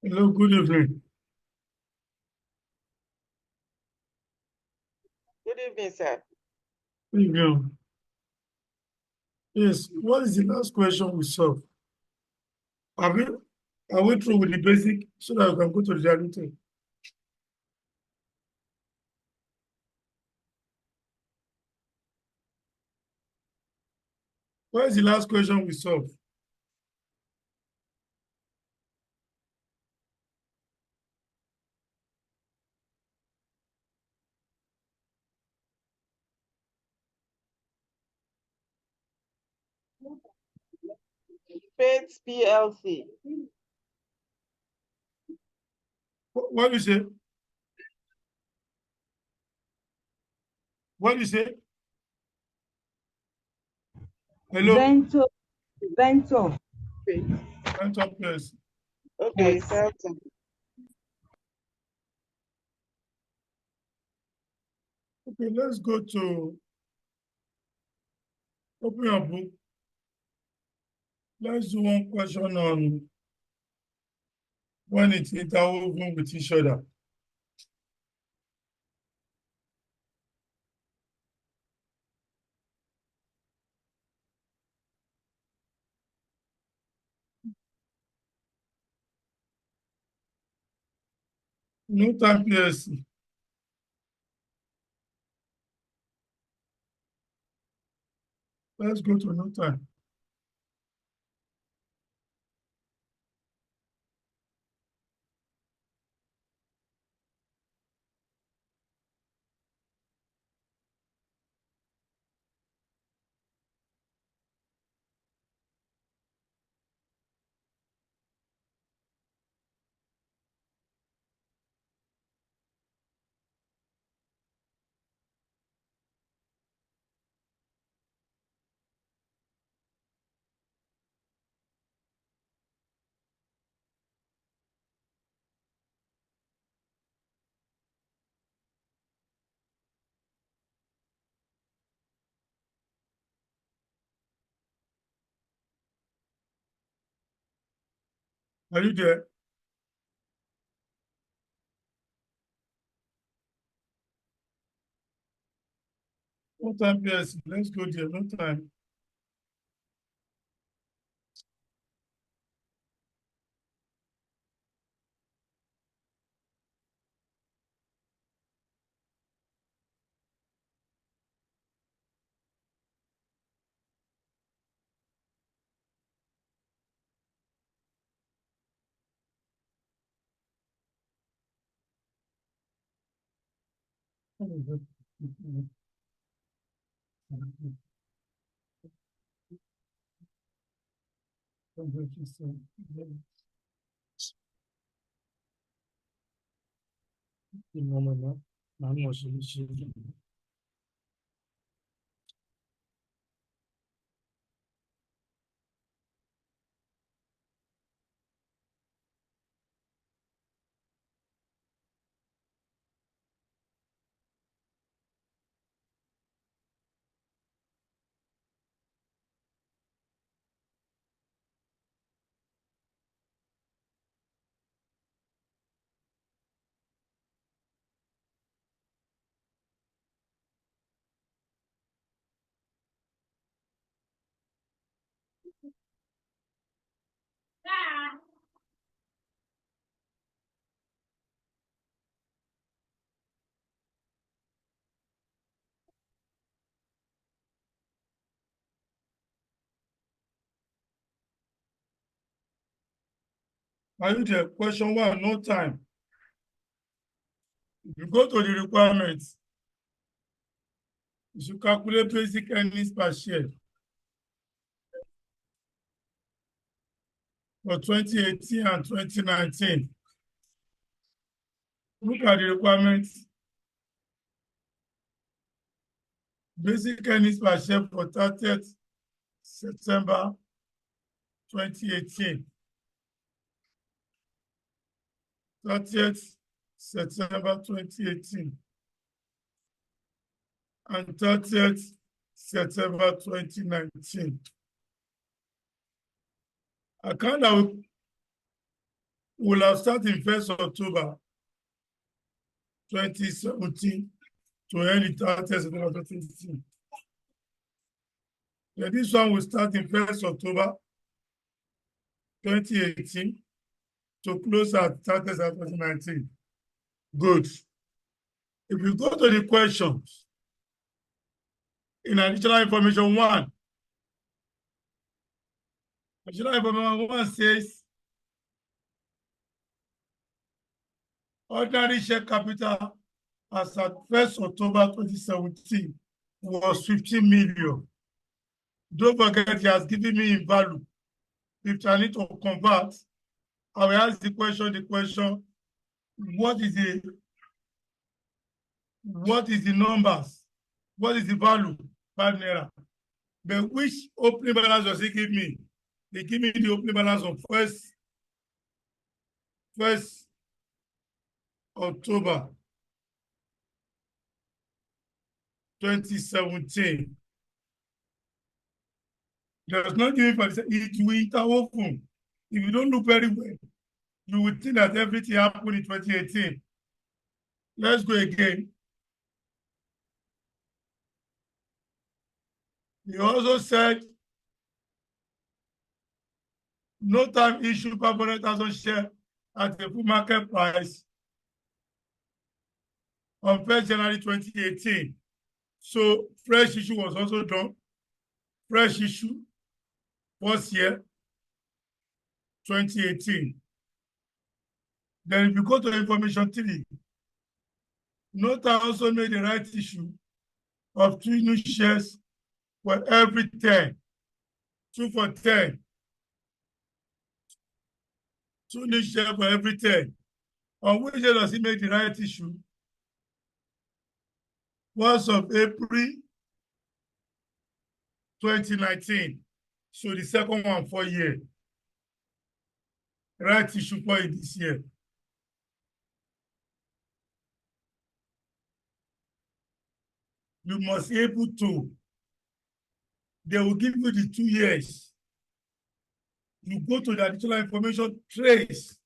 Hello, good evening. Good evening, sir. Good evening. Yes, what is the last question we solved? Are we, are we through with the basic so that we can go to the derivative? What is the last question we solved? Faith PLC. What do you say? What do you say? Hello? Vento, Vento. Faith. Enter please. Okay, Yes. Celton. Okay, let's go to open your book. Let's do one question on when it's interwoven with each other. No time PSC. Let's go to no time. Are you there? No time PSC. Let's go there. No time. Are you there? Question one, no time. If you go to the requirements, you should calculate basic earnings per share for 2018 and 2019. Look at the requirements. Basic earnings per share for 30th September 2018. 30th September 2018 and 30th September 2019. Account that will have started 1st October 2017 to end in 30th September 2018. Then this one will start in 1st October 2018 to close at 30th September 2019. Good. If you go to the questions, in additional information 1, additional information 1 says ordinary share capital as at 1st October 2017 was 15 million. Don't forget, he has given me in value. If I need to convert, I will ask the question, what is the numbers? What is the value? 5 naira. But which opening balance does he give me? They give me the opening balance of 1st October 2017. Does not give me, it will interwoven. If you don't look very well, you would think that everything happened in 2018. Let's go again. He also said, no time issue 500,000 shares at the full market price on 1st January 2018. So fresh issue was also done. Fresh issue, 1st year, 2018. Then if you go to information 3, Nota also made the right issue of 2 new shares for every 10. 2 for 10. 2 new shares for every 10. On which day does he make the right issue? 1st of April 2019. So the second one 4 years. Right issue for it this year. You must be able to. They will give you the 2 years. You go to the additional information, trace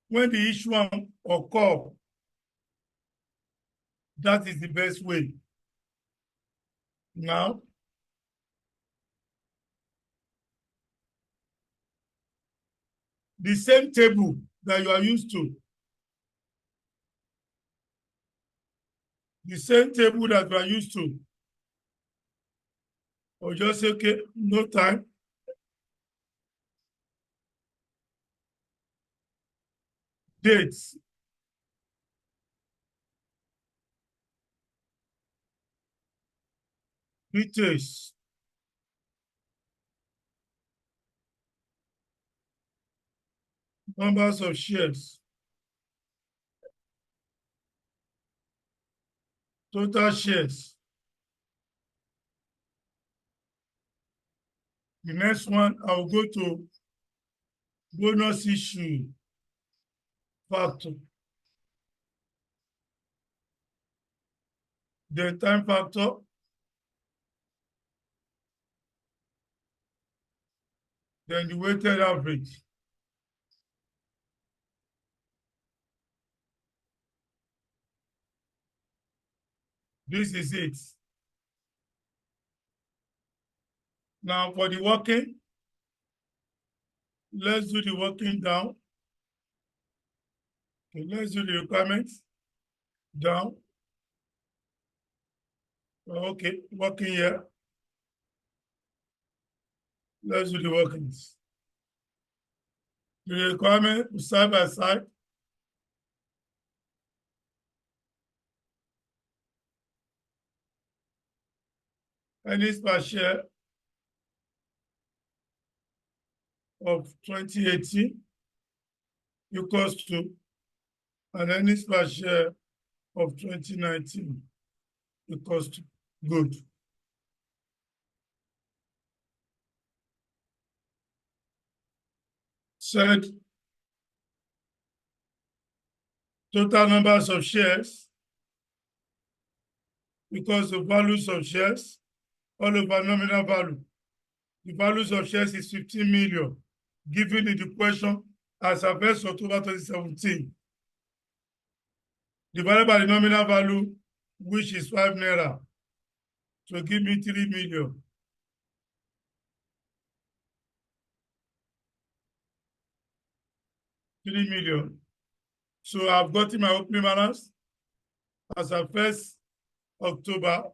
when the issue occur. That is the best way. Now, the same table that you are used to, or just say, okay, no time. Dates. Details. Numbers of shares. Total shares. The next one, I will go to bonus issue factor. The time factor. Then the weighted average. This is it. Now for the working, let's do the working down. Okay, let's do the requirements down. Okay, working here. Let's do the workings. The requirement side by side. Earnings per share of 2018 equals to an earnings per share of 2019 equals to. Good. Said total numbers of shares because the values of shares all over nominal value. The values of shares is 15 million, given in the question as of 1st October 2017, divided by the nominal value, which is 5 naira, to give me 3 million. $3 million. So I've gotten my opening balance as of 1st October.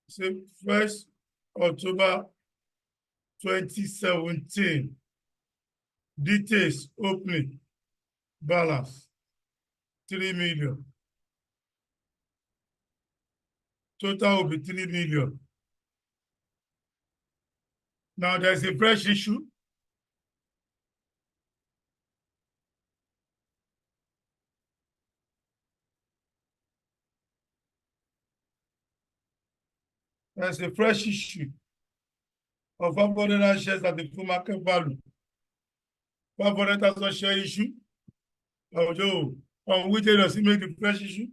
Say 1st October 2017. Details opening balance 3 million. Total will be 3 million. Now there's a fresh issue. There's a fresh issue of 500 shares at the full market value. 500,000 share issue. Although, on which day does it make the fresh issue?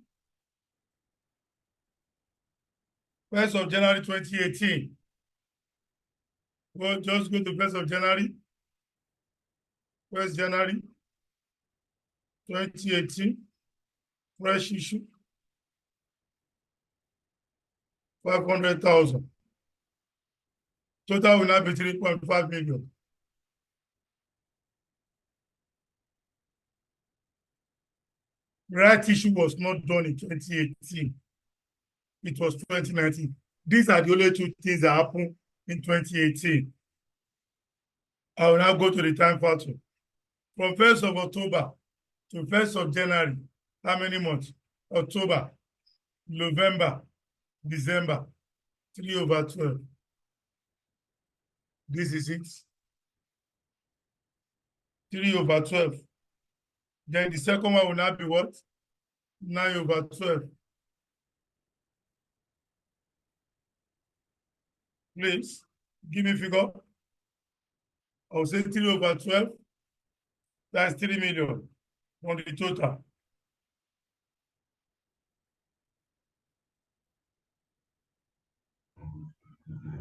1st of January 2018. Well, just go to 1st of January. 1st January 2018. Fresh issue. 500,000. Total will now be 3.5 million. Right issue was not done in 2018. It was 2019. These are the only two things that happened in 2018. I will now go to the time factor. From 1st of October to 1st of January, how many months? October, November, December, 3/12. This is it. 3/12. Then the second one will now be what? 9/12. Please, give me a figure. I'll say 3/12. That's 3 million on the total.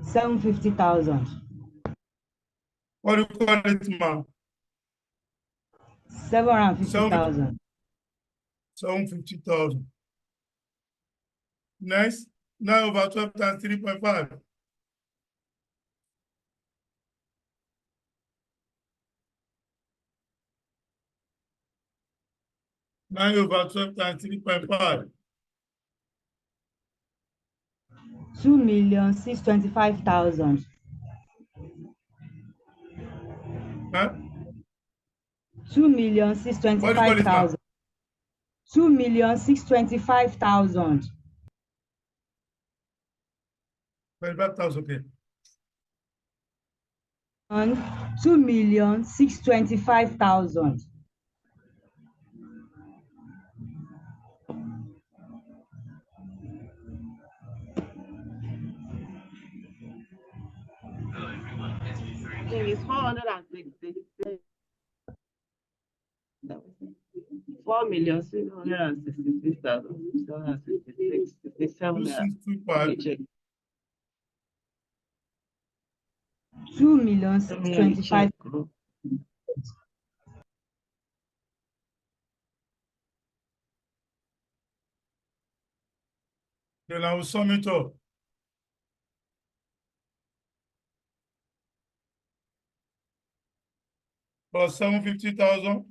$750,000. What do you call it, ma'am? 750,000. 750,000. Next, 9/12 times 3.5. Nine over 12 times 3.5. 2,625,000. Huh? 2,625,000. 2,625,000. 25,000, okay. 2,625,000. I think it's 466. 4,666,766. 2,625. Check. 2,625,000. Then I will sum it up. Plus 750,000.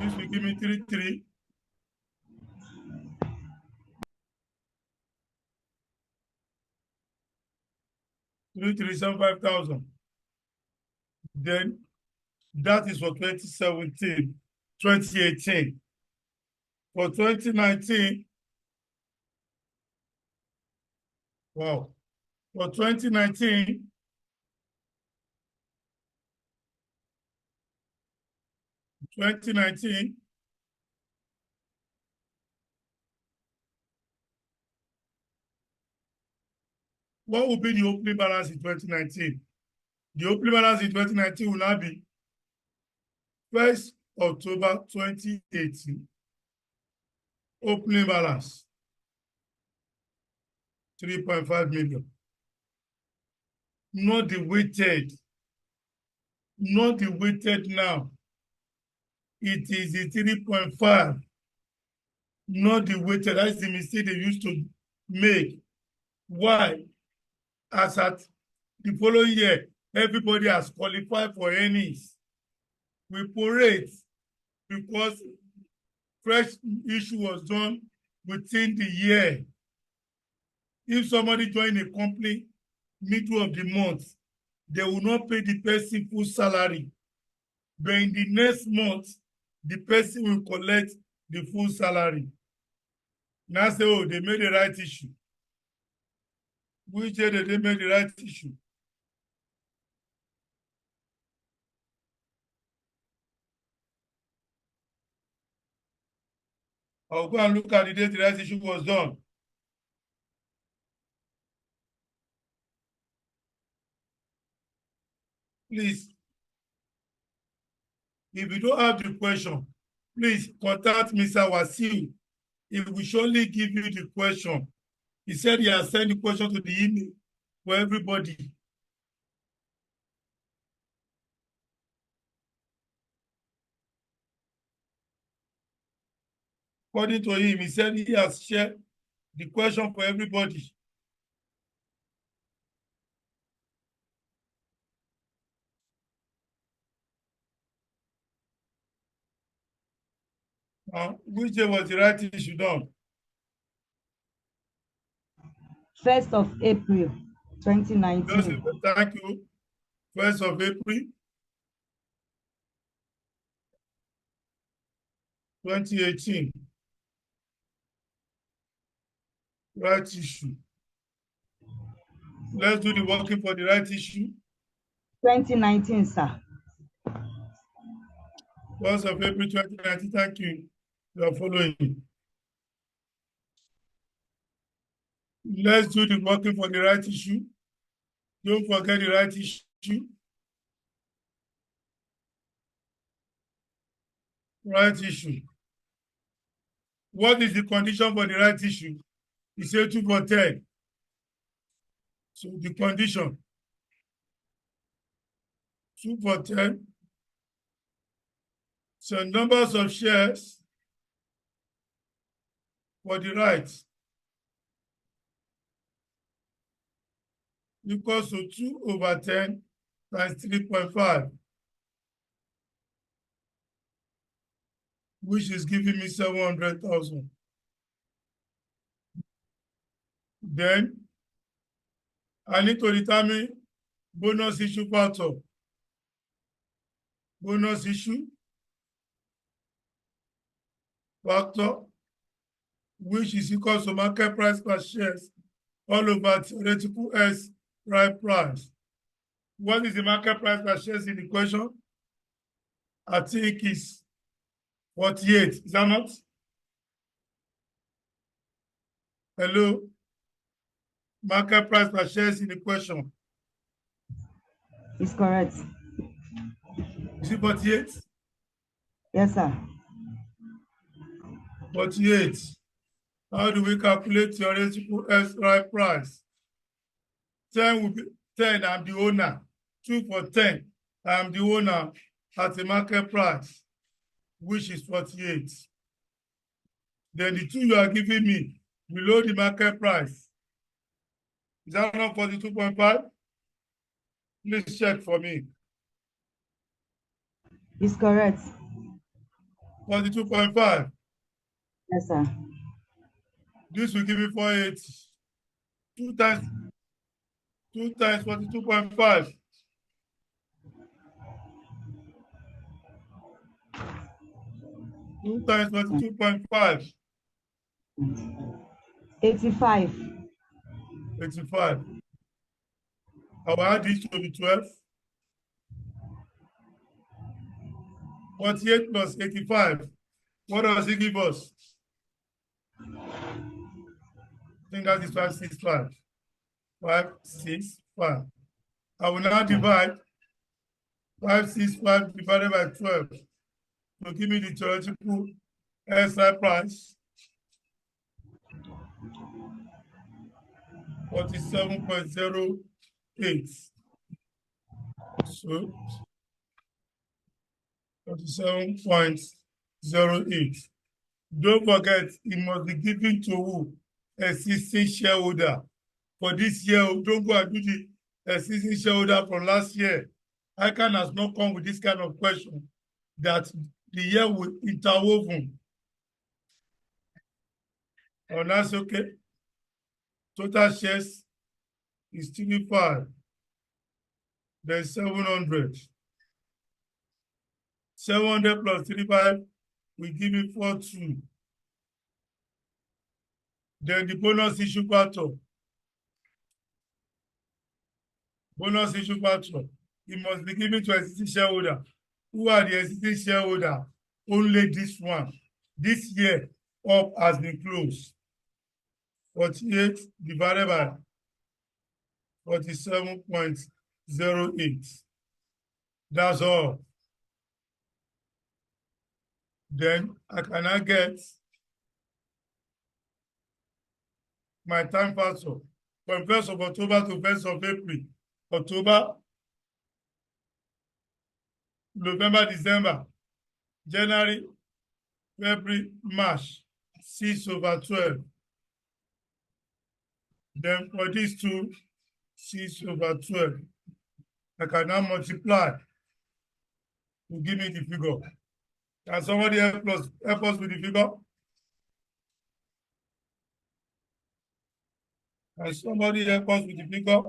This will give me 33. $3,375,000. Then that is for 2017, 2018. For 2019, wow. For 2019, what will be the opening balance in 2019? The opening balance in 2019 will now be 1st October 2018. Opening balance 3.5 million. Not the weighted not the weighted now. It is the 3.5, not the weighted. That's the mistake they used to make. Why? As at the following year, everybody has qualified for earnings. We prorate because fresh issue was done within the year. If somebody join a company middle of the month, they will not pay the person full salary. But in the next month, the person will collect the full salary. Now say, oh, they made the right issue. Which year did they make the right issue? I'll go and look at the date the right issue was done. Please, if you don't have the question, please contact Mr. Wasiu. He will surely give you the question. He said he has sent the question to the email for everybody. According to him, he said he has shared the question for everybody. Which day was the right issue done? 1st of April, 2019. Thank you. 1st of April, 2018. Right issue. Let's do the working for the right issue. 2019, sir. 1st of April 2019. Thank you. You are following. Let's do the working for the right issue. Don't forget the right issue. Right issue. What is the condition for the right issue? You say 2 for 10. So the condition, 2 for 10. So numbers of shares for the right equals to 2 over 10 times 3.5, which is giving me 700,000. Then I need to determine bonus issue factor. Bonus issue factor, which is equal to market price per shares all over theoretical S right price. What is the market price per shares in the question? I think it's 48. Is that not? Hello? Market price per shares in the question. It's correct. Is it 48? Yes, sir. 48. How do we calculate theoretical S right price? 10 will be 10, I'm the owner. 2 for 10, I'm the owner at the market price, which is 48. Then the 2 you are giving me below the market price. Is that not 42.5? Please check for me. It's correct. 42.5. Yes, sir. This will give me 480. 2 times 42.5. 2 times 42.5. 85. 85. I will add this to the 12. 48 plus 85. What does it give us? I think that is 565. 565. I will now divide 565 divided by 12 to give me the theoretical SI price. 47.08. So 47.08. Don't forget, it must be given to who? Existing shareholder. For this year, don't go and do the existing shareholder from last year. ICANN has not come with this kind of question that the year will interwoven. Oh, that's okay. Total shares is 35. Then 700. 700 plus 35 will give me 42. Then the bonus issue factor. Bonus issue factor. It must be given to existing shareholder. Who are the existing shareholder? Only this one. This year, up has been closed. 48 divided by 47.08. That's all. Then I cannot get my time factor from 1st of October to 1st of April. October, November, December, January, February, March, 6/12. Then for these two, 6/12. I can now multiply to give me the figure. Can somebody help us with the figure? Can somebody help us with the figure?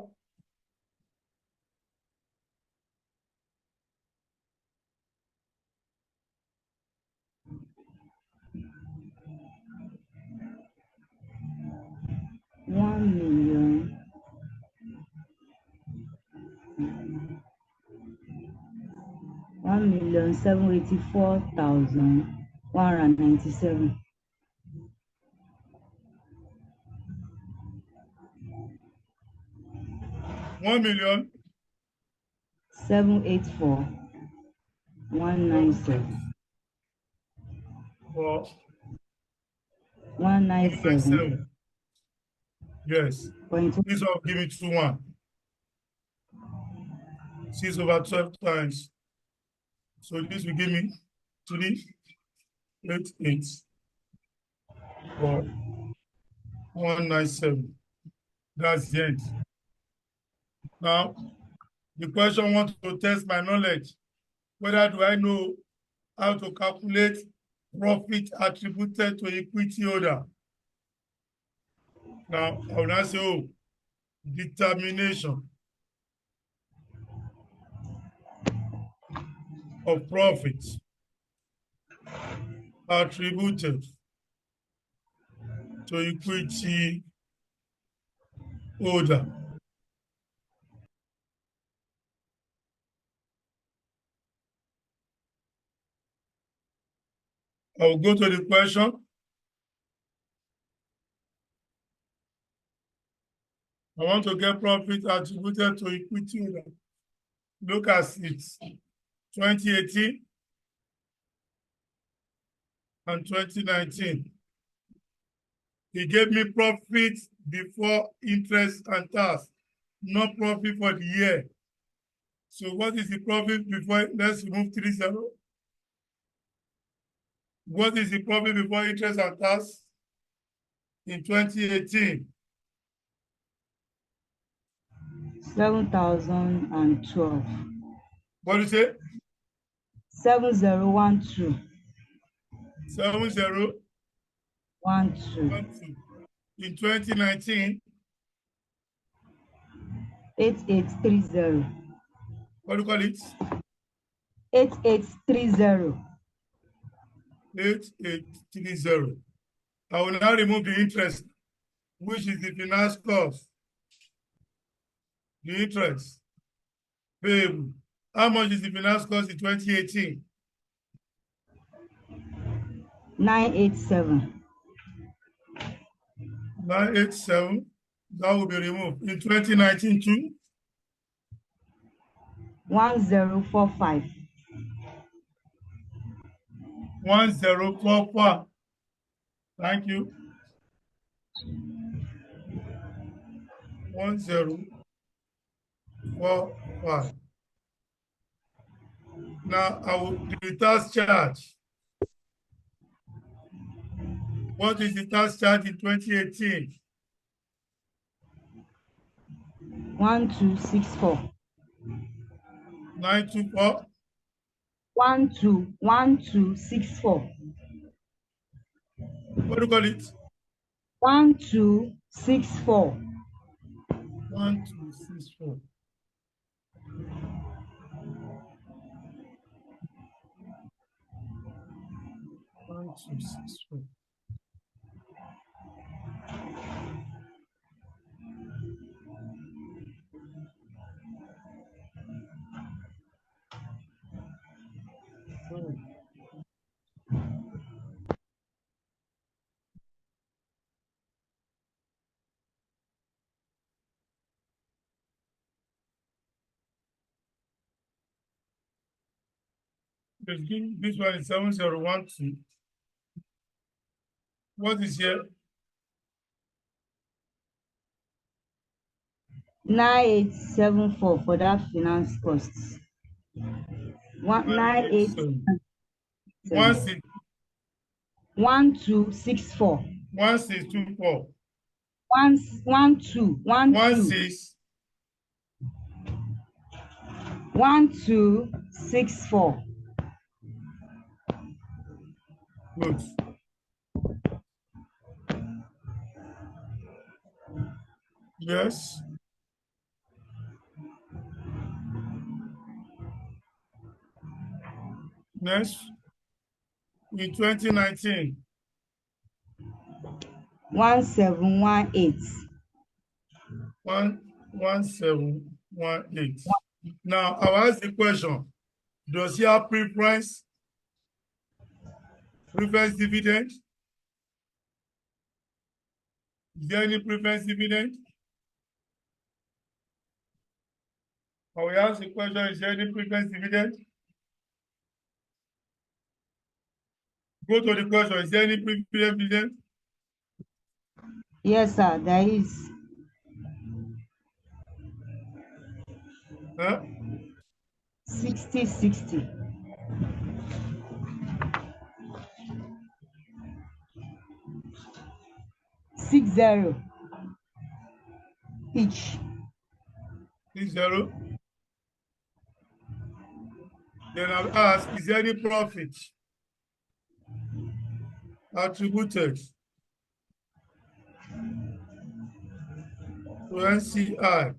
$1,784,197. 784,197. Or 197. Yes. This will give me 2-1. 6/12 times. So this will give me 388 or 197. That's the end. Now, the question wants to test my knowledge. Whether do I know how to calculate profit attributed to equity holder? Now, I will now say, oh, determination of profit attributed to equity holder. I will go to the question. I want to get profit attributed to equity holder. Look at it. 2018 and 2019. He gave me profit before interest and tax, not profit for the year. So what is the profit before? Let's remove 30. What is the profit before interest and tax in 2018? 7,012. What do you say? 7012. 7012. 12. In 2019. 8830. What do you call it? 8830. 8830. I will now remove the interest, which is the finance cost. The interest payable. How much is the finance cost in 2018? 987. 987. That will be removed. In 2019 too? 1045. 1045. Thank you. 1045. Now, the tax charge. What is the tax charge in 2018? 1264. 924. 1264. What do you call it? 1264. 1264. One, two, six, four. This one is 7012. What is here? 9874 for that finance costs. 987. 1264. 1624. 1264. Good. Yes. Next, in 2019. 1718. 1718. Now, I'll ask the question. Does he have preference dividend? Is there any preference dividend? I will ask the question, is there any preference dividend? Go to the question, is there any preference dividend? Yes, sir, there is. Huh? 60. 60 each. 60. Then I'll ask, is there any profit attributed to NCI?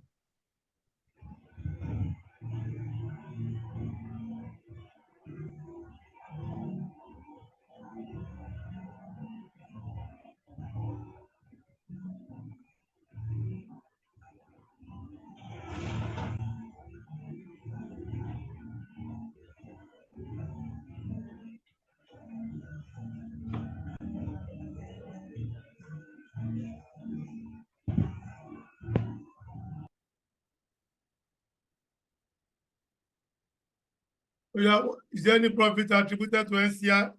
Oh, yeah. Is there any profit attributed to NCI?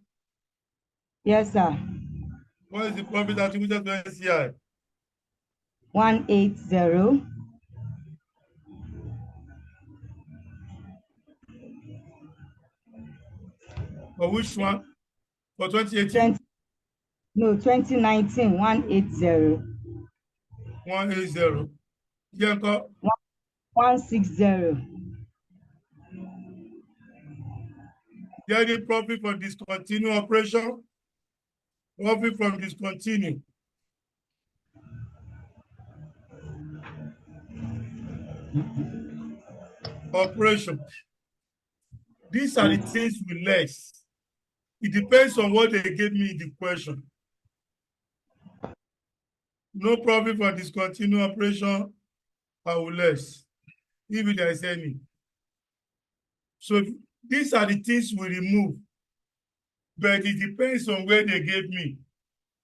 Yes, sir. What is the profit attributed to NCI? 180. For which one? For 2018? 2019, 180. 180. Yeah, 160. there any profit from discontinued operation? Profit from discontinued operation. These are the things we less. It depends on what they gave me in the question. No profit from discontinued operation, I will less, if there is any. So these are the things we remove, but it depends on where they gave me.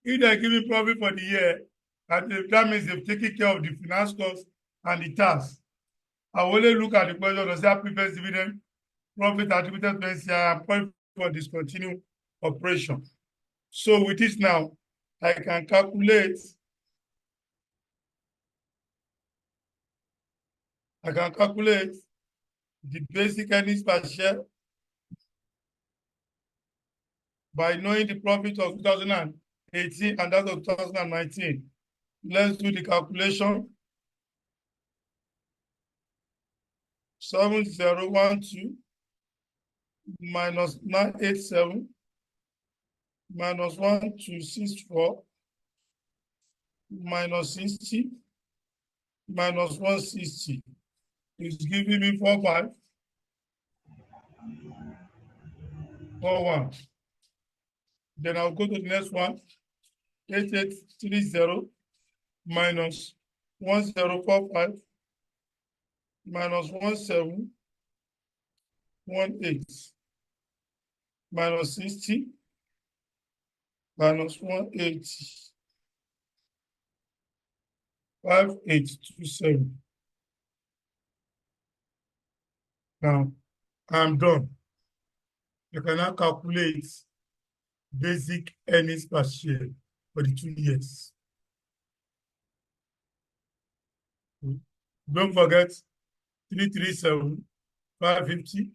If they give me profit for the year, that means they've taken care of the finance costs and the tax. I will only look at the question, does that preference dividend, profit attributed to NCI, and profit for discontinued operation. So with this now, I can calculate the basic earnings per share by knowing the profit of 2018 and that of 2019. Let's do the calculation. 7012 minus 987 minus 1264 minus 60 minus 160 is giving me 4541. Then I'll go to the next one. 8830 minus 1045 minus 1718 minus 60 minus 180 5827. Now I'm done. You can now calculate basic earnings per share for the 2 years. Don't forget 337 550.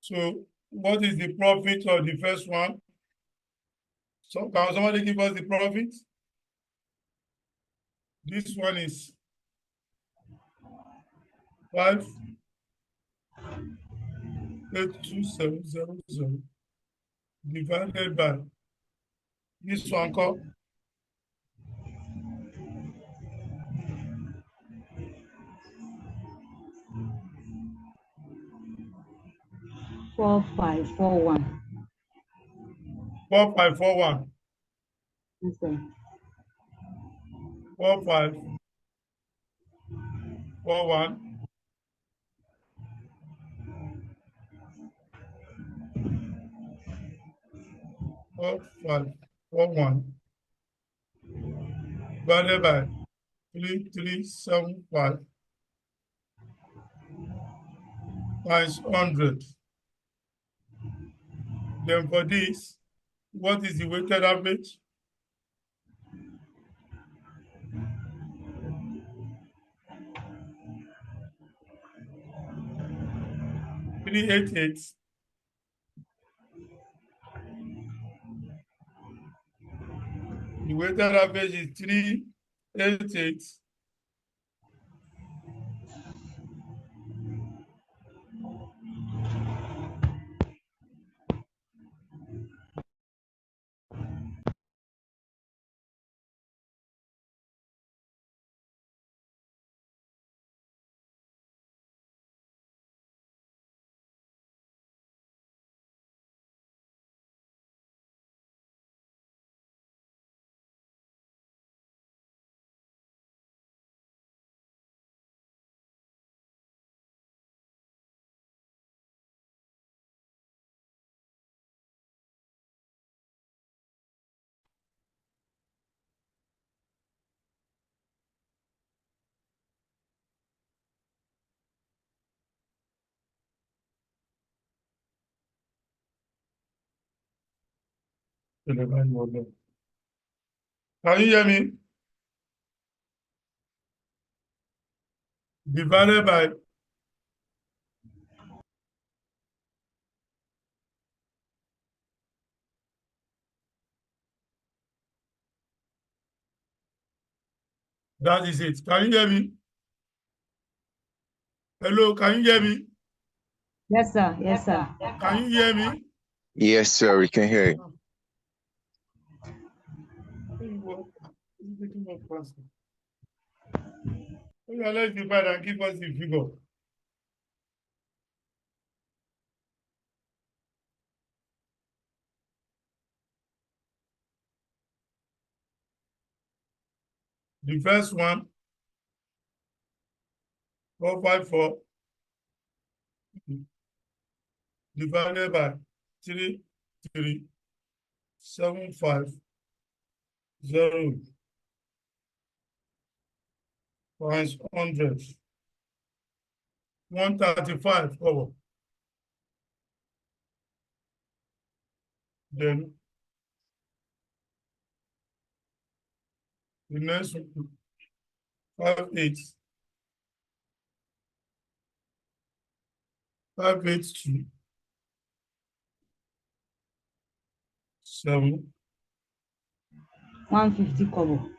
So what is the profit of the first one? So can somebody give us the profit? This one is 582,700 divided by this one called 4541. 4541. Yes, sir. 4541. Four, five, 4, 1 divided by 3375 times 100. Then for this, what is the weighted average? $388. The weighted average is 388. Can you hear me? Divided by that is it. Can you hear me? Hello, can you hear me? Yes, sir. Yes, sir. Can you hear me? Yes, sir, we can hear you. Let's divide and give us the figure. The first one, 454 divided by 3375 times 100. 135 over. Then the next one, 58. 582. 7. 150 kobo.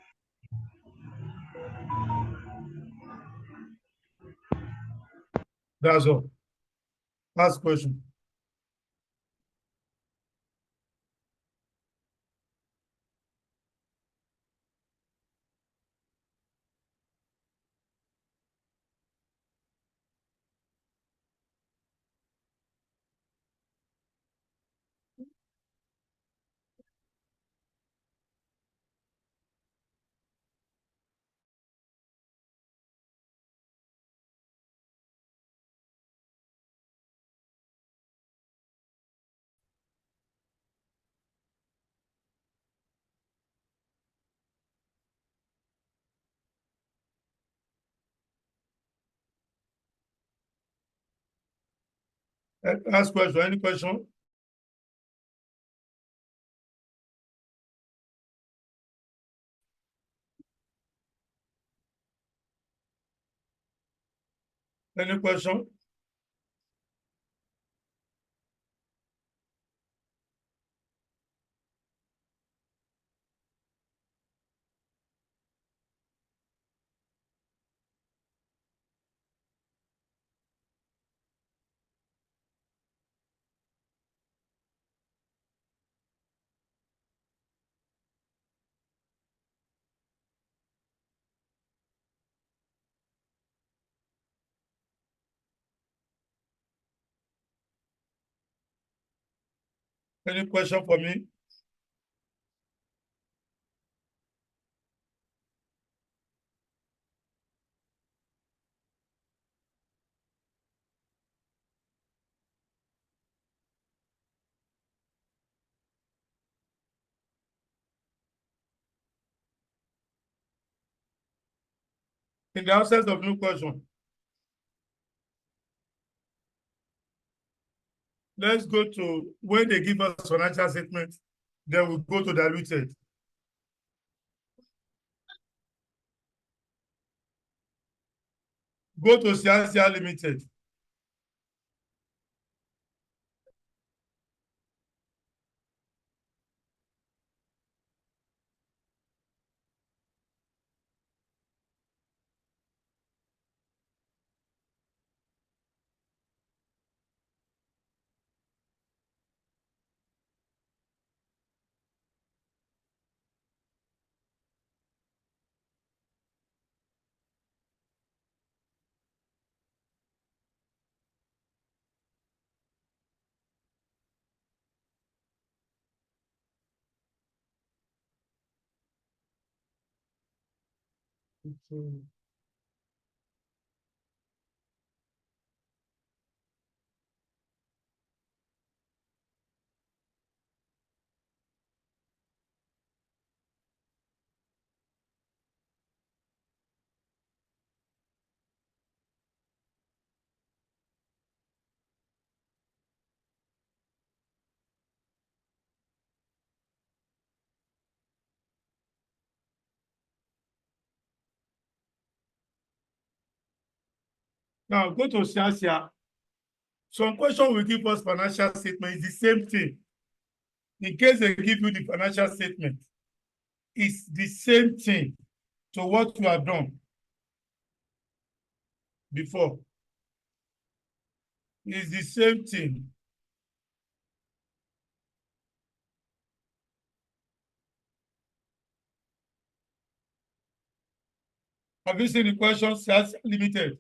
That's all. Last question. Last question. Any question? Any question? Any question for me? In the absence of no question, let's go to when they give us financial statement, then we'll go to diluted. Go to CICR Limited. Now go to CICR. Some question will give us financial statement. It's the same thing. In case they give you the financial statement, it's the same thing to what you have done before. It's the same thing. Have you seen the question? CICR Limited.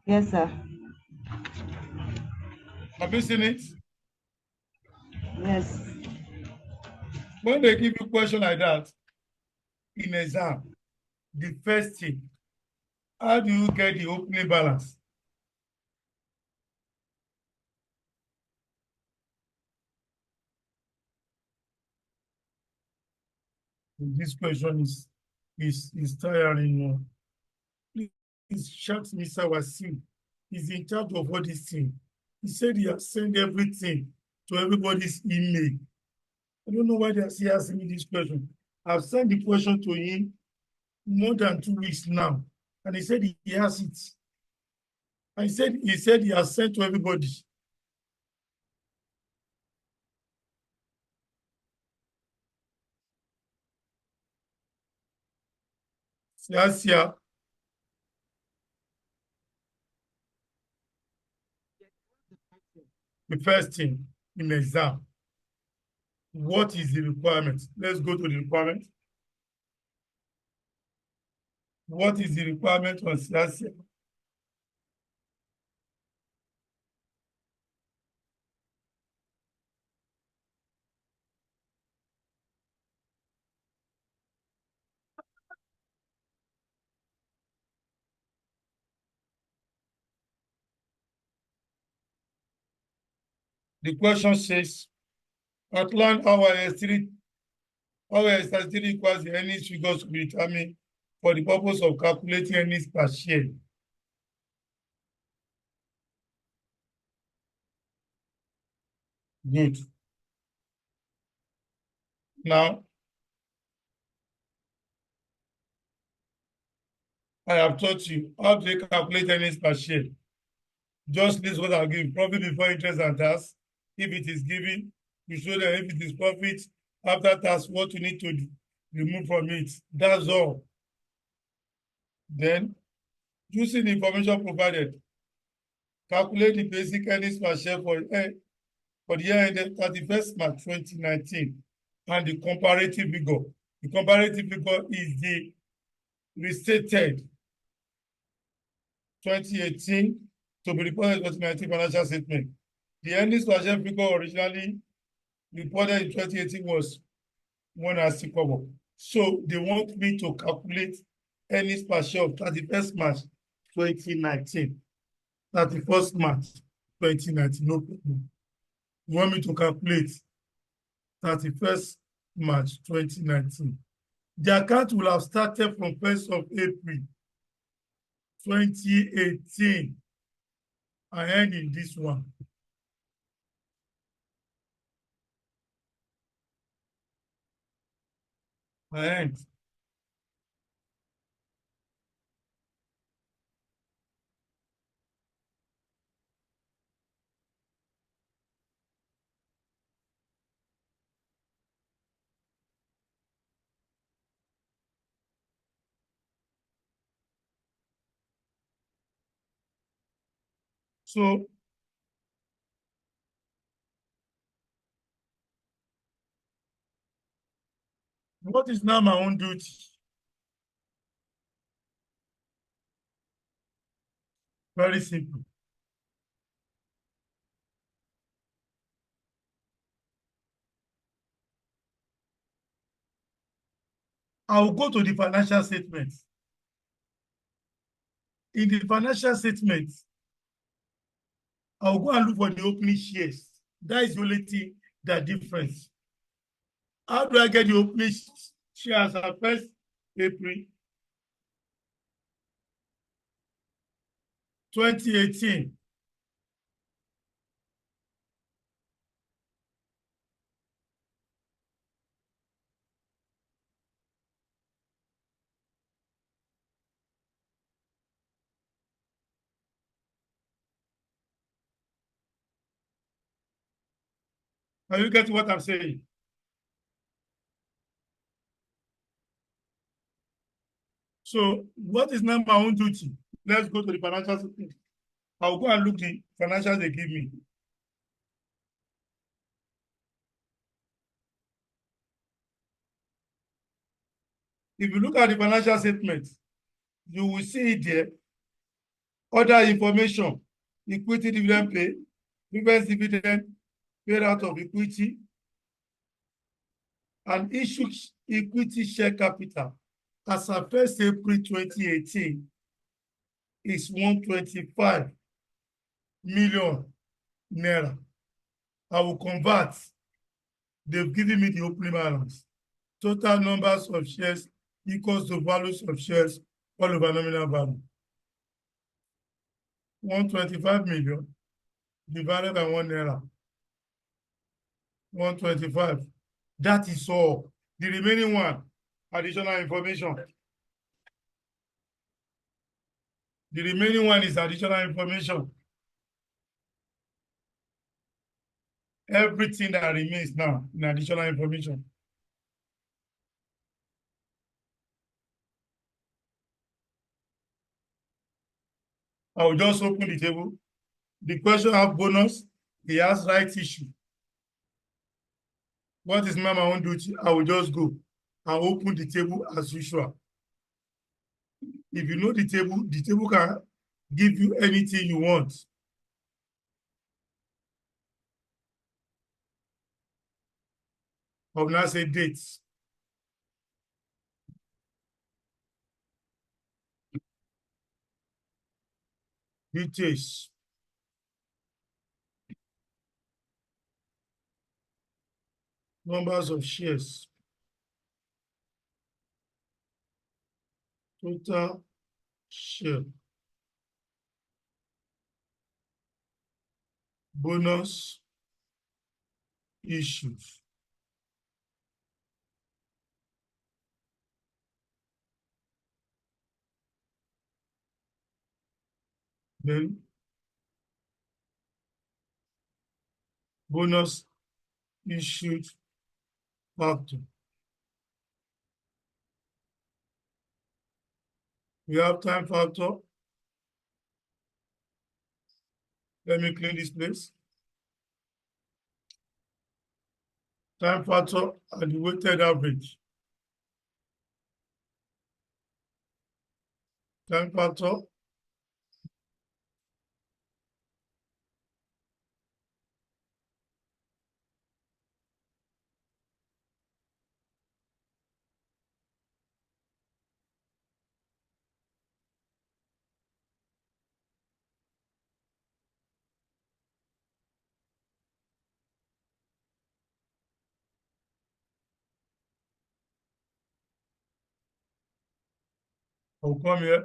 Yes, sir. Have you seen it? Yes. When they give you a question like that in exam, the first thing, how do you get the opening balance? This question is tiring. Please shout Mr. Wasim. He's in charge of all these things. He said he has sent everything to everybody's email. I don't know why they are still asking me this question. I've sent the question to him. more than 2 weeks now. And he said he has it. And he said he has sent to everybody. Siasia, the first thing in exam, what is the requirement? Let's go to the requirement. What is the requirement on Siasia? The question says, outline how IS3 equals the earnings figures to be determined for the purpose of calculating earnings per share. Good. Now, I have taught you how to calculate earnings per share. Just list what I'll give. Profit before interest and tax. If it is given, you show them if it is profit after tax, what you need to remove from it. That's all. Then, using the information provided, calculate the basic earnings per share for the year ended 31st March 2019 and the comparative figure. The comparative figure is the restated 2018 to be reported in 2019 financial statement. The earnings per share figure originally reported in 2018 was 1.60. So they want me to calculate earnings per share of 31st March 2019. 31st March 2019, no problem. You want me to calculate 31st March 2019. The account will have started from 1st of April 2018 and end in this one. And so what is now my own duty? Very simple. I will go to the financial statement. In the financial statement, I will go and look for the opening shares. That is the only thing that difference. How do I get the opening shares at 1st April 2018? Are you getting what I'm saying? So what is now my own duty? Let's go to the financial statement. I'll go and look the financials they give me. If you look at the financial statement, you will see it there. Other information, equity dividend pay, previous dividend paid out of equity, and issued equity share capital as of 1st April 2018 is 125 million naira. I will convert. They've given me the opening balance. Total numbers of shares equals to values of shares all over nominal value. 125 million divided by 1 naira. 125. That is all. The remaining one, additional information. The remaining one is additional information. Everything that remains now in additional information. I will just open the table. The question have bonus. He has right issue. What is my own duty? I will just go and open the table as usual. If you know the table can give you anything you want. I will now say dates. Details. Numbers of shares. Total share. Bonus issues. Then bonus issued factor. We have time factor. Let me clean this place. Time factor and the weighted average. Time factor will come here.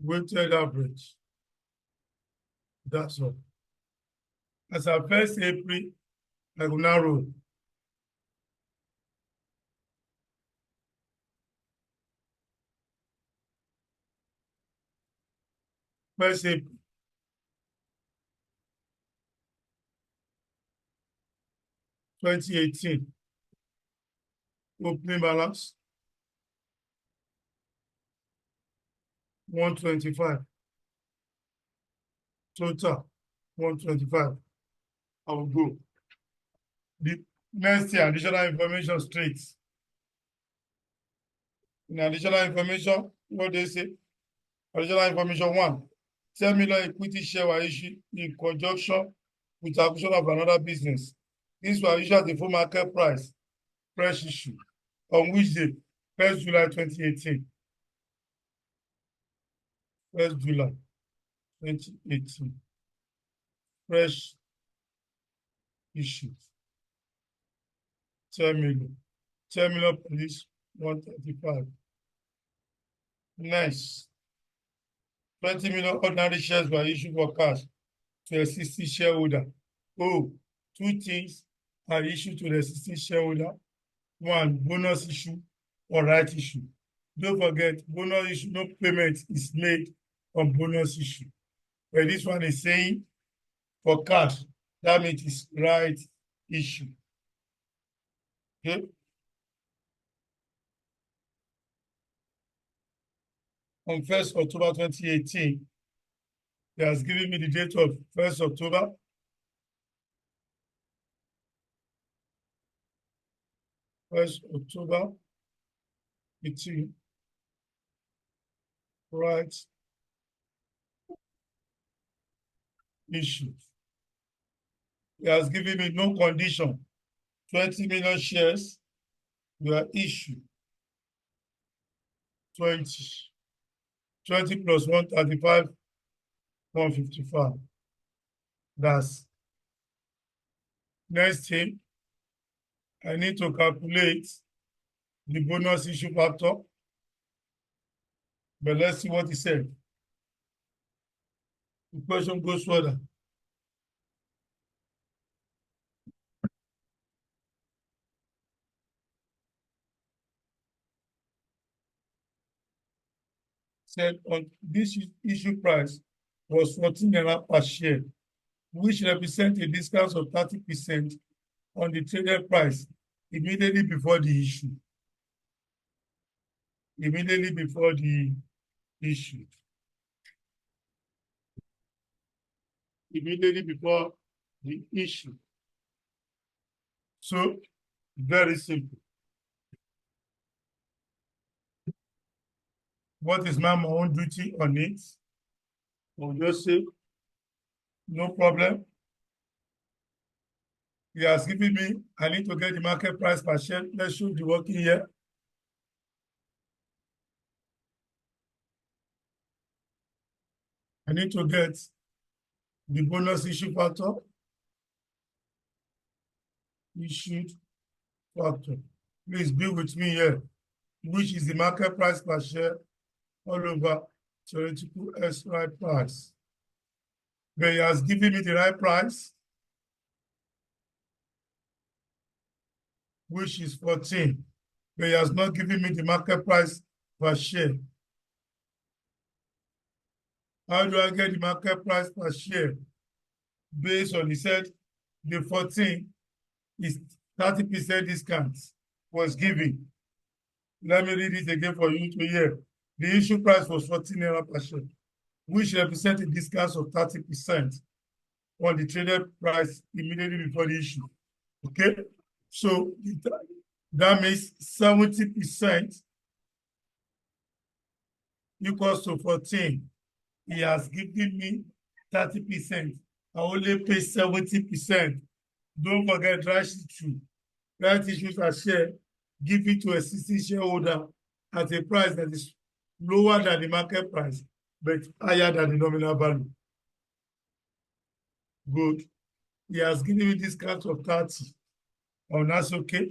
Weighted average. That's all. As I first April, I will now roll. First April. (2018) opening balance 125, total 125. I will go. The next year, additional information straight. In additional information, what they say? Additional information 1. 10 million equity share were issued in conjunction with acquisition of another business. These were issued at the full market price, fresh issue. On which day? 1st July 2018. 1st July 2018. Fresh issue. 10 million. 10 million police, 135. Next. 20 million ordinary shares were issued for cash to existing shareholder. Oh, 2 things are issued to the existing shareholder. 1, bonus issue or right issue. Don't forget, bonus issue, no payment is made on bonus issue. But this one is saying for cash, that means it's right issue. Okay. On 1st October 2018, he has given me the date of 1st October. First October 18, right issue. He has given me no condition. 20 million shares were issued. 20 plus 135, 155. That's next thing. I need to calculate the bonus issue factor. But let's see what he said. The question goes further. said on this issue price was 14 naira per share, which represents a discount of 30% on the traded price immediately before the issue. Immediately before the issue. Immediately before the issue. So, very simple. What is my own duty on it? I'll just say, no problem. He has given me, I need to get the market price per share. Let's show the working here. I need to get the bonus issue factor. Issued factor. Please be with me here, which is the market price per share all over theoretical SY price. But he has given me the right price, which is 14. But he has not given me the market price per share. How do I get the market price per share? Based on, he said, the 14 is 30% discount was given. Let me read it again for you to hear. The issue price was 14 naira per share, which represents a discount of 30% on the traded price immediately before the issue. Okay? So that means 70% equals to 14. He has given me 30%. I only pay 70%. Don't forget right issue. Right issues are shared. Give it to a existing shareholder at a price that is lower than the market price, but higher than the nominal value. Good. He has given me discount of 30. Oh, that's okay.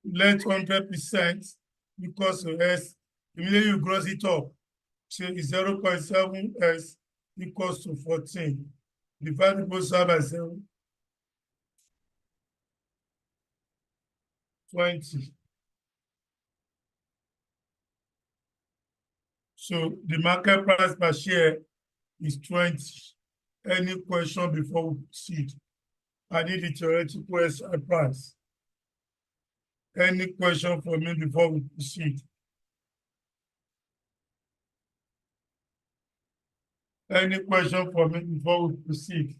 Let 100% equals to S. Immediately you gross it up. So 0.7 S equals to 14. Divide both sides by 7. 20. So the market price per share is 20. Any question before we proceed? I need the theoretical SI price. Any question for me before we proceed? Any question for me before we proceed?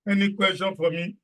Any question for me?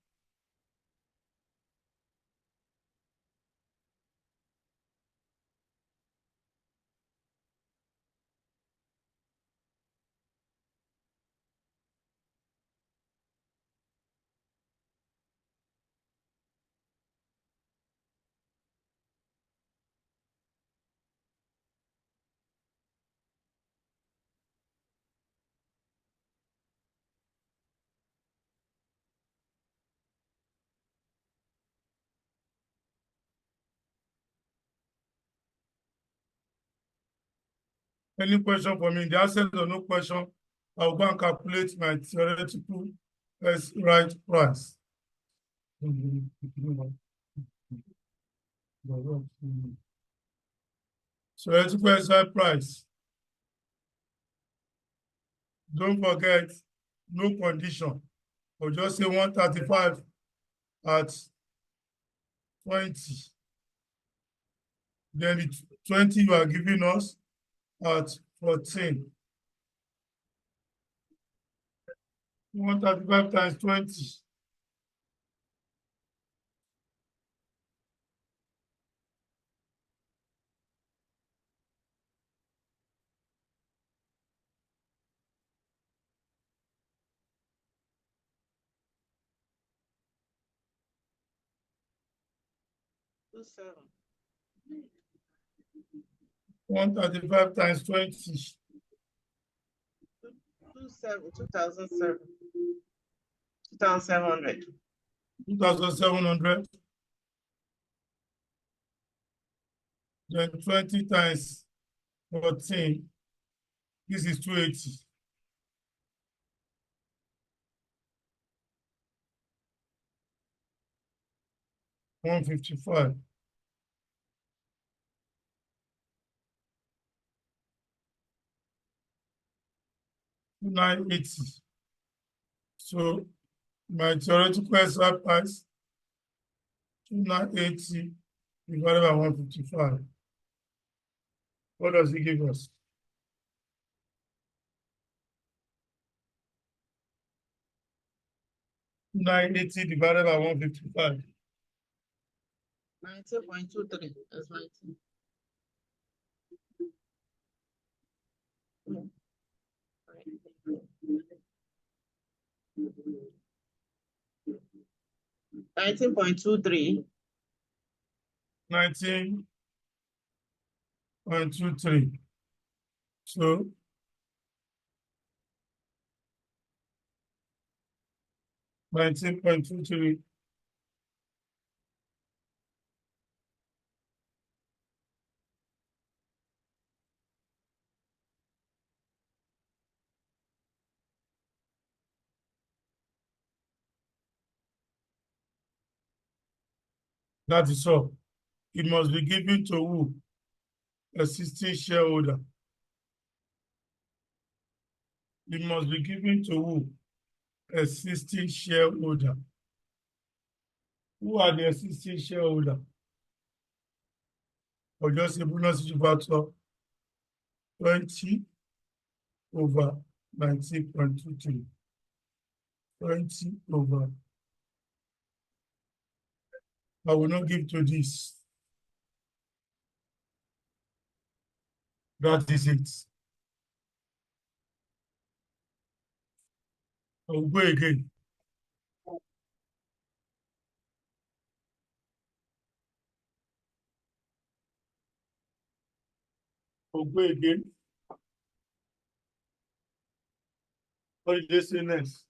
Any question for me? In the absence of no question, I'll go and calculate my theoretical right price. Theoretical SI price. Don't forget no condition. Or just say 135 at 20. Then it's 20 you are giving us at 14. 135 times 20. Two seven. 135 times 20. 2007. 2700. 2,700. Then 20 times 14. This is 280. $155. $980. So my theoretical exercise price 980 divided by 155. What does it give us? 980 divided by 155. 19.23. That's 19. $19.23. 19.23. So 19.23. That is all. It must be given to who? Existing shareholder. It must be given to who? Existing shareholder. Who are the existing shareholder? Or just a bonus issue factor 20 over 19.23. 20 over. I will not give to this. That is it. I will go again. I'll go again. What did they say next?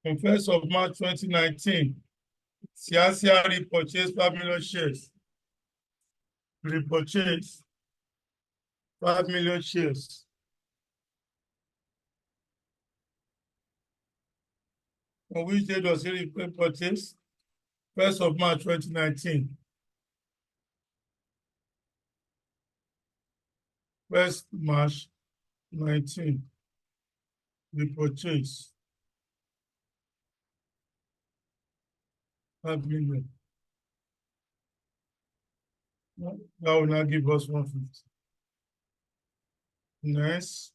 On 1st of March 2019, Siasia repurchased 5 million shares. Repurchased 5 million shares. On which date was it repurchased? 1st of March 2019. 1st March 19. Repurchase 5 million. That will now give us 150. Next.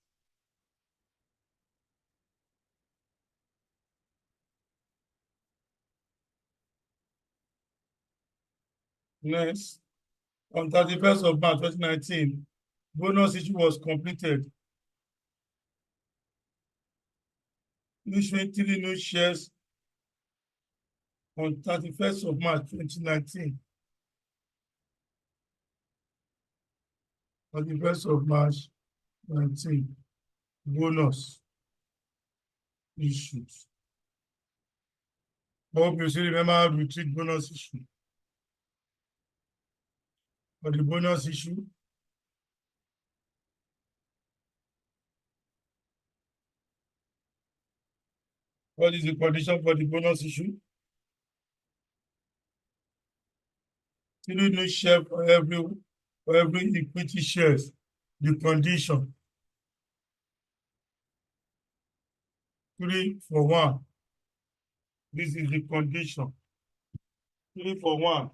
Next. On 31st of March 2019, bonus issue was completed. Issuing 3 new shares on 31st of March 2019. 31st of March 19. Bonus issues. I hope you still remember how to treat bonus issue. For the bonus issue, what is the condition for the bonus issue? 3 new shares for every For every equity shares, the condition 3 for 1. This is the condition. 3 for 1.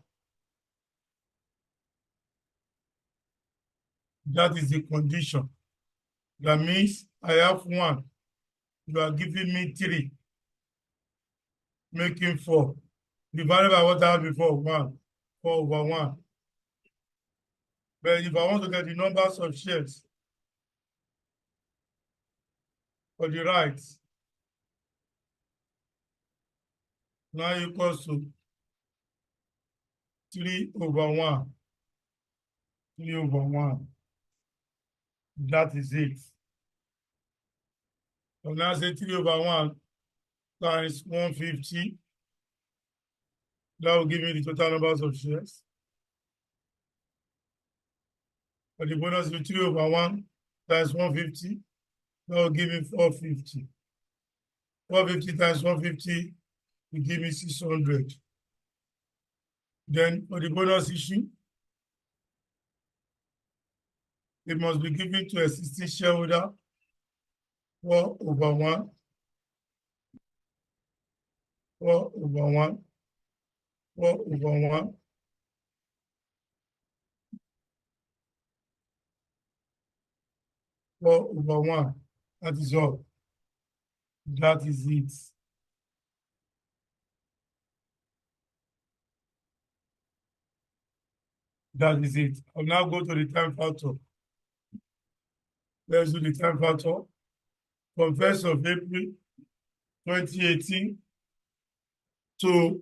That is the condition. That means I have 1. You are giving me 3, making 4. Divided by what I had before, 1. 4 over 1. But if I want to get the numbers of shares for the rights, now equals to 3 over 1. 3 over 1. That is it. So now say 3 over 1 times 150. That will give me the total numbers of shares. For the bonus is 3 over 1 times 150. That will give me 450. 450 times 150 will give me 600. Then for the bonus issue, it must be given to existing shareholder 4 over 1. 4 over 1. 4 over 1. 4 over 1. That is all. That is it. That is it. I'll now go to the time factor. Let's do the time factor. From 1st of April 2018 to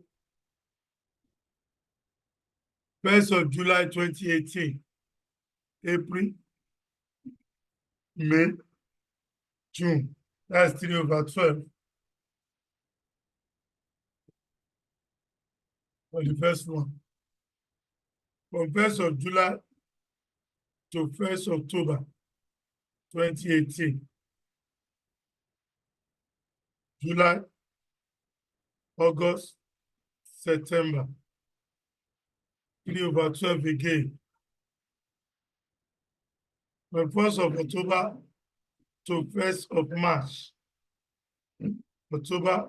1st of July 2018. April, May, June. That's 3 over 12. For the first one. From 1st of July to 1st October 2018. July, August, September. 3 over 12 again. From 1st of October to 1st of March. October,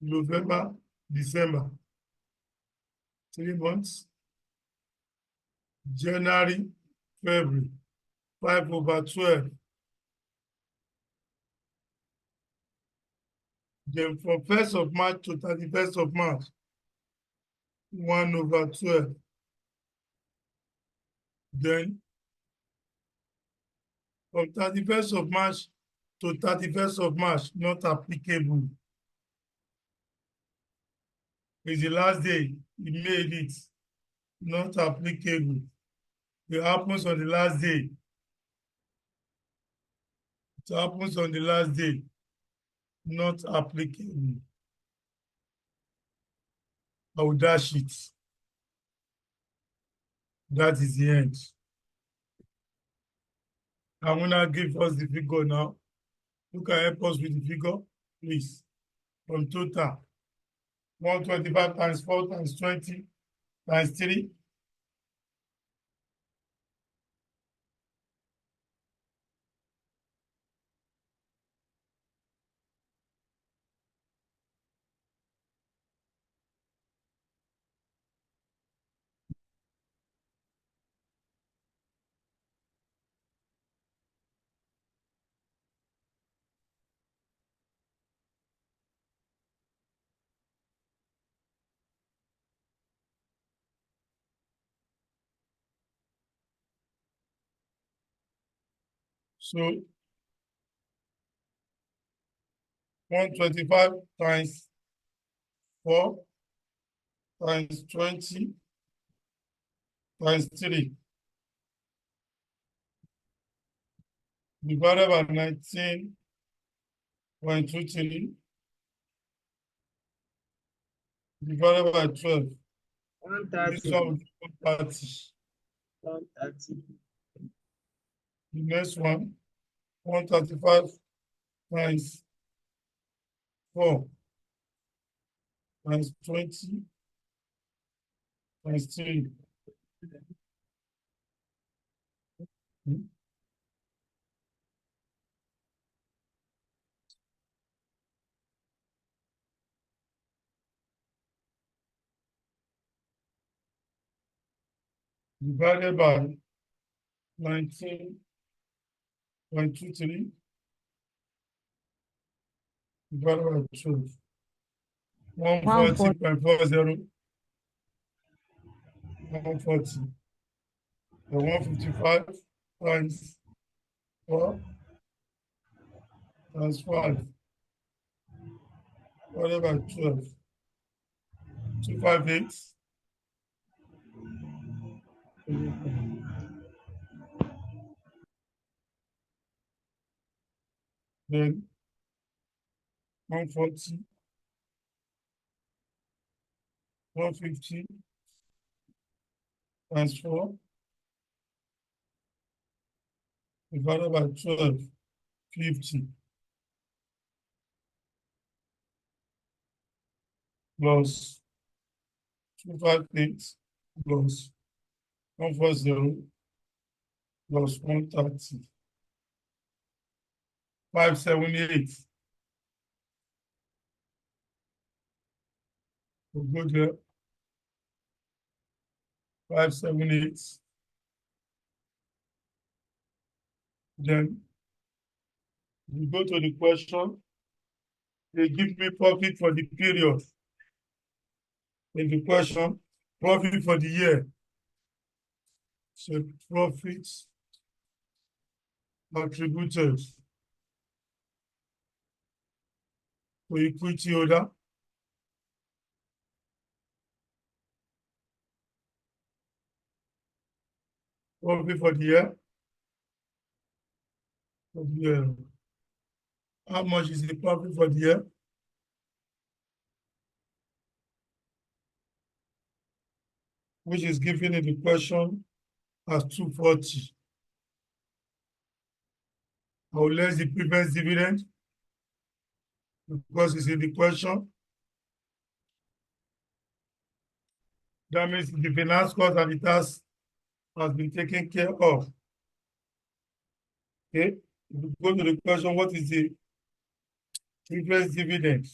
November, December. 3 months. January, February. 5 over 12. Then from 1st of March to 31st of March, 1 over 12. Then from 31st of March to 31st of March, not applicable. It's the last day he made it, not applicable. It happens on the last day. It happens on the last day, not applicable. I will dash it. That is the end. I'm gonna give us the figure now. Who can help us with the figure, please? From total. 125 times 4 times 20 times 3. So 125 times 4 times 20 times 3 divided by 19.23 divided by 12. This 130. one will be 130. 130. The next one, 135 times 4 times 20 times 3 divided by 19.23 divided by 12. 140.40, 140. The 155 times 4 times 5 divided by 12. 258. Then 140, 150 times 4 divided by 12, 50 plus 258 plus 140 plus 130. 578. We'll go there. 578. Then we go to the question. They give me profit for the period. In the question, profit for the year. So profits attributed to equity holder. Profit for the year. For the year. How much is the profit for the year? Which is given in the question as 240. I will less the previous dividend because it's in the question. That means the finance cost and the tax has been taken care of. Okay, if we go to the question, what is the previous dividend?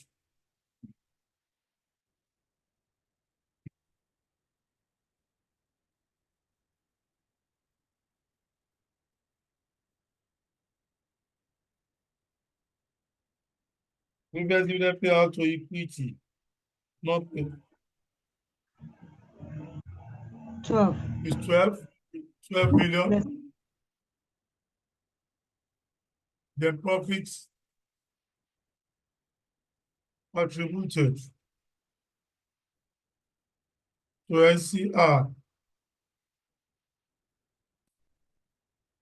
Previous dividend payout to equity, not 12. It's 12 million. Yes. The profits attributed to NCR.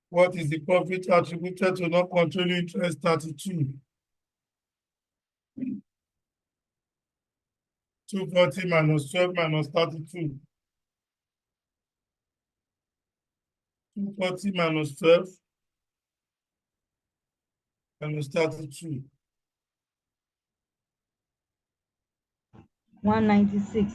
What is the profit attributed to non-controlling interest? 32. 240 minus 12 minus 32. 240 minus 12 minus 32. 196.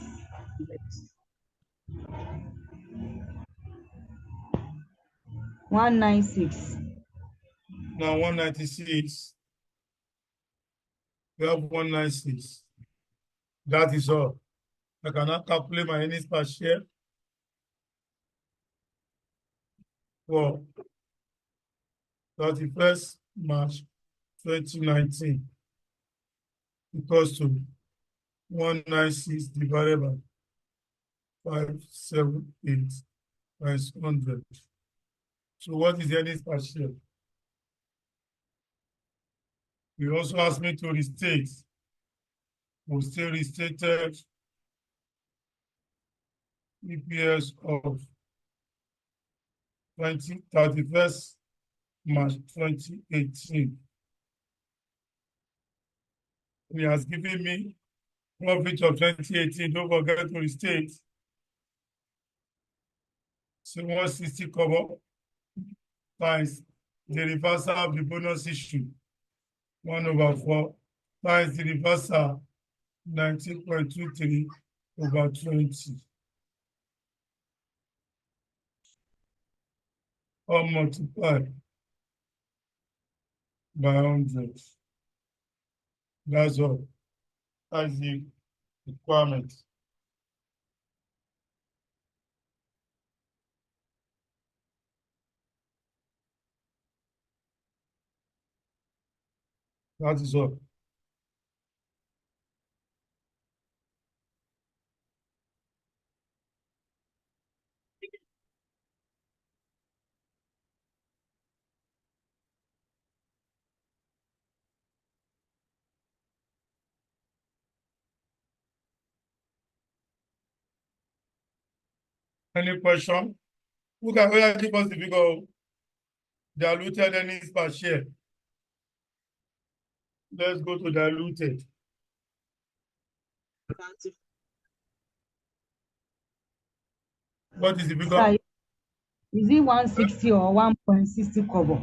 196. Now 196. We have 196. That is all. I cannot calculate my earnings per share for 31st March 2019 equals to 196 divided by 578 times 100. So what is the earnings per share? You also asked me to restate. We still restated EPS of 31st March 2018. He has given me profit of 2018. Don't forget to restate. So 160 cover times the reversal of the bonus issue, 1/4 times the reversal 19.23/20. or multiply by 100. That's all. That's the requirement. That is all. Any question? Who can give us the figure of diluted earnings per share? Let's go to diluted. 30. What is the figure? Sir, is it 160 or 1.60 kobo?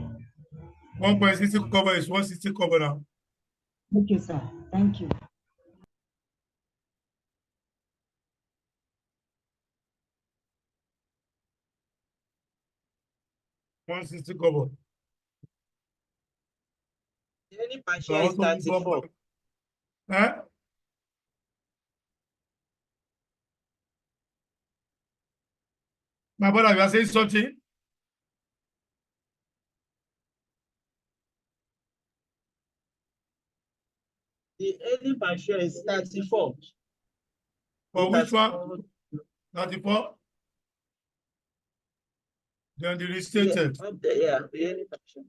1.60 cover is 160 cover now. Okay, sir. Thank you. The earning per So share is also use 34. My brother, you are saying something? The earning per share is 34. For which one? 34? Then the restated. Up there, yeah, the earning per share.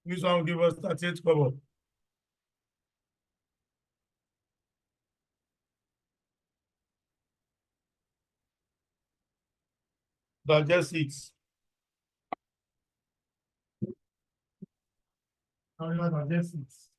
This one will give us 38 cover. Digest it. Digest it.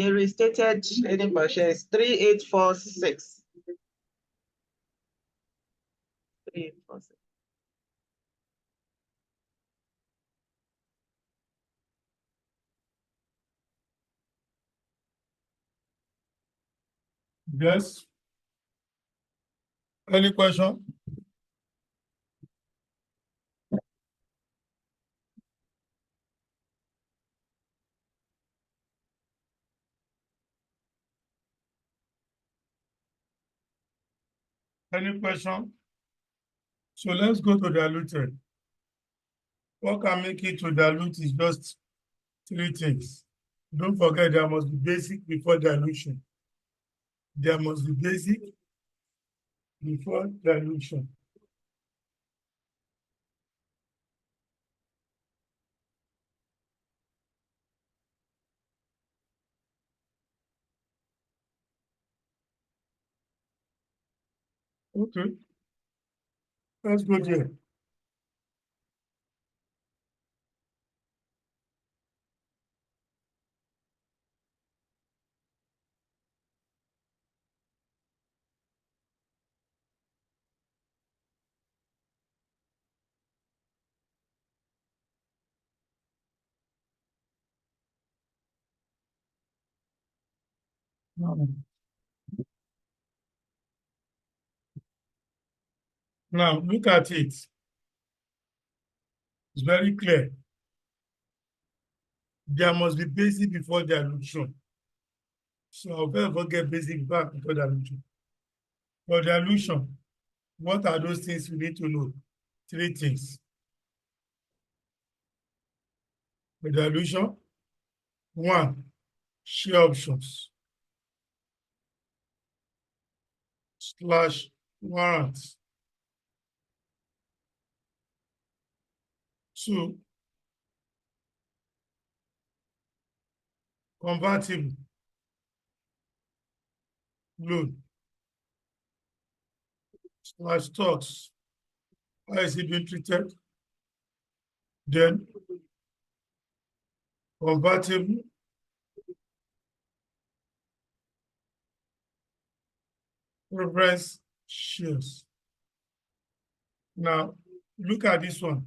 The restated earning per share is 3846. 3846. Yes. Any question? Any question? So let's go to diluted. What can make it to dilute is just three things. Don't forget there must be basic before dilution. There must be basic before dilution. Okay. Let's go there. Now look at it. It's very clear. There must be basic before dilution. So I'll first forget basic back before dilution. For dilution, what are those things we need to know? Three things. For dilution, one, share options / warrants. Two, convertible loan / stocks. How is it being treated? Then convertible preference shares. Now, look at this one.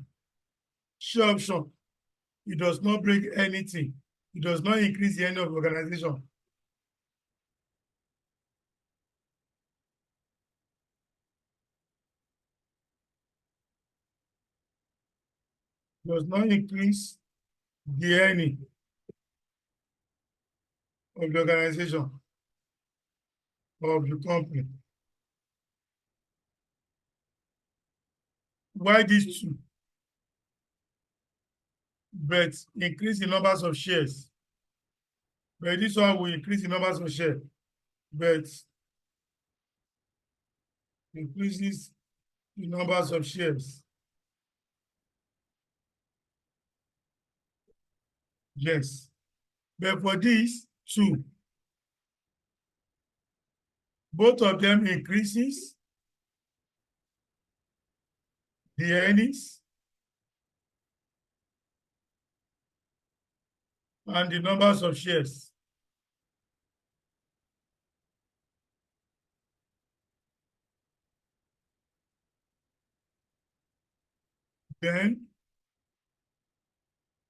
Share option. It does not break anything. It does not increase the end of the organization. It does not increase the earning of the organization or of the company. Why these two? But increase the numbers of shares. But this one will increase the numbers of shares, but increases the numbers of shares. Yes. But for these two, both of them increases the earnings and the numbers of shares. Then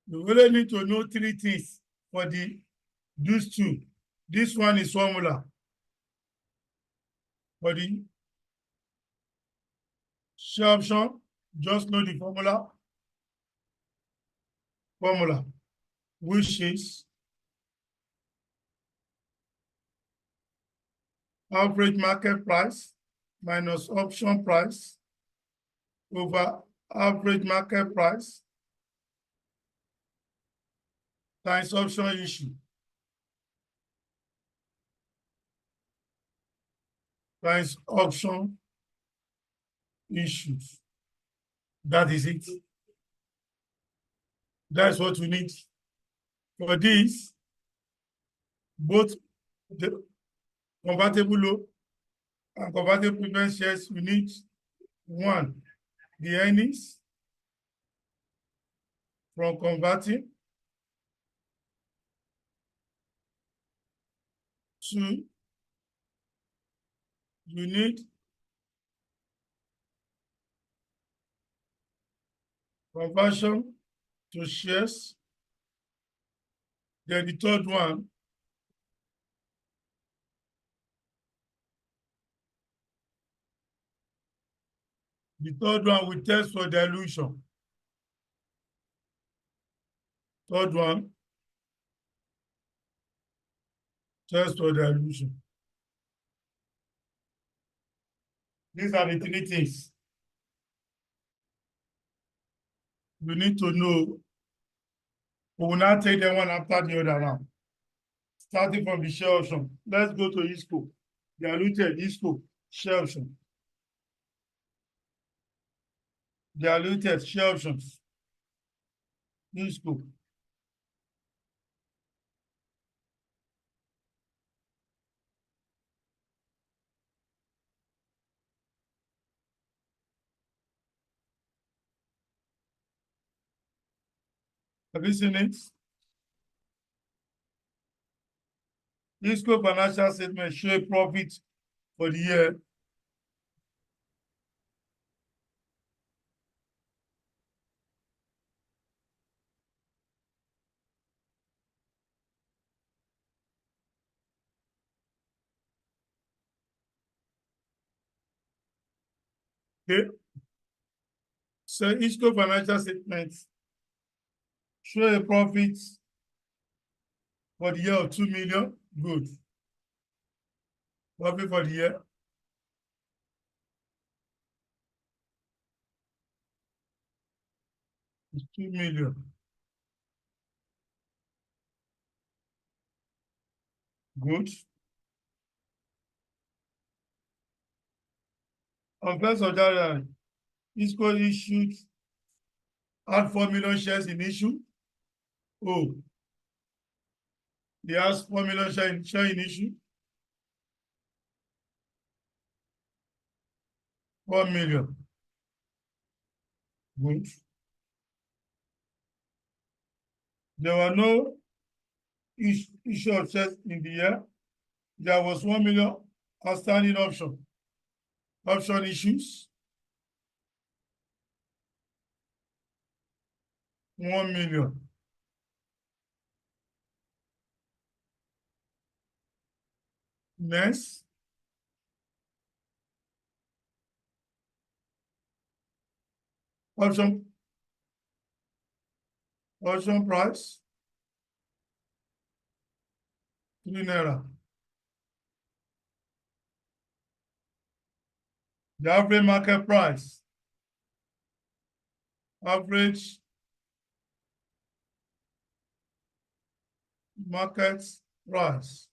you only need to know three things for these two. This one is formula. For the share option, just know the formula, which is average market price minus option price over average market price times option issue times option issues. That is it. That's what we need. For this, both the convertible loan and convertible preference shares, we need one, the earnings from converting. Two, you need conversion to shares. Then the third one, we test for dilution. Third one, test for dilution. These are the three things we need to know. We will not take them one after the other now. Starting from the share option. Let's go to ISCO. Diluted ISCO, share option. Diluted share options. ISCO. Have you seen it? ISCO financial statement show profit for the year. Okay. So ISCO financial statements show a profit for the year of 2 million. Good. Profit for the year. Is 2 million. Good. On 1st of January, ISCO issued had 4 million shares in issue. Oh, he has 4 million share in issue. 4 million. Good. There were no issue of shares in the year. There was 1 million outstanding option issues. 1 million. Next. Option price. 3 naira. The average market price. Average market price.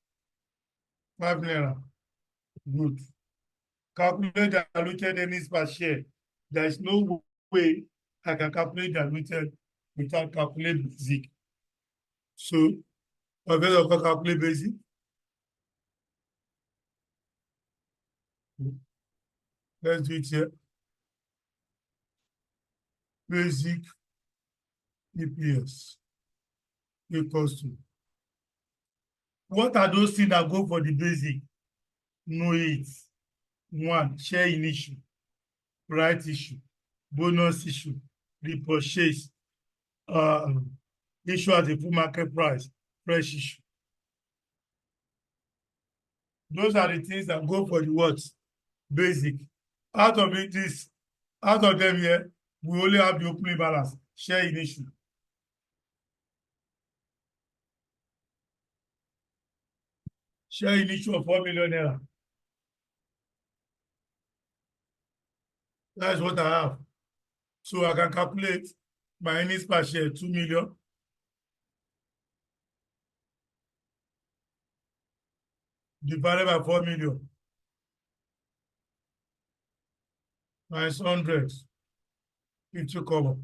5 naira. Good. Calculate the diluted earnings per share. There is no way I can calculate diluted without calculating basic. So, I'm going to calculate basic. Let's do it here. Basic EPS equals to. What are those things that go for the basic? Know it. 1, share in issue, right issue, bonus issue, repurchase, issue at the full market price, fresh issue. Those are the things that go for the what? Basic. Out of them here, we only have the opening balance, share in issue. Share in issue of 4 million naira. That is what I have. So I can calculate my earnings per share, 2 million. Divided by 4 million. Minus 100. 50 cover.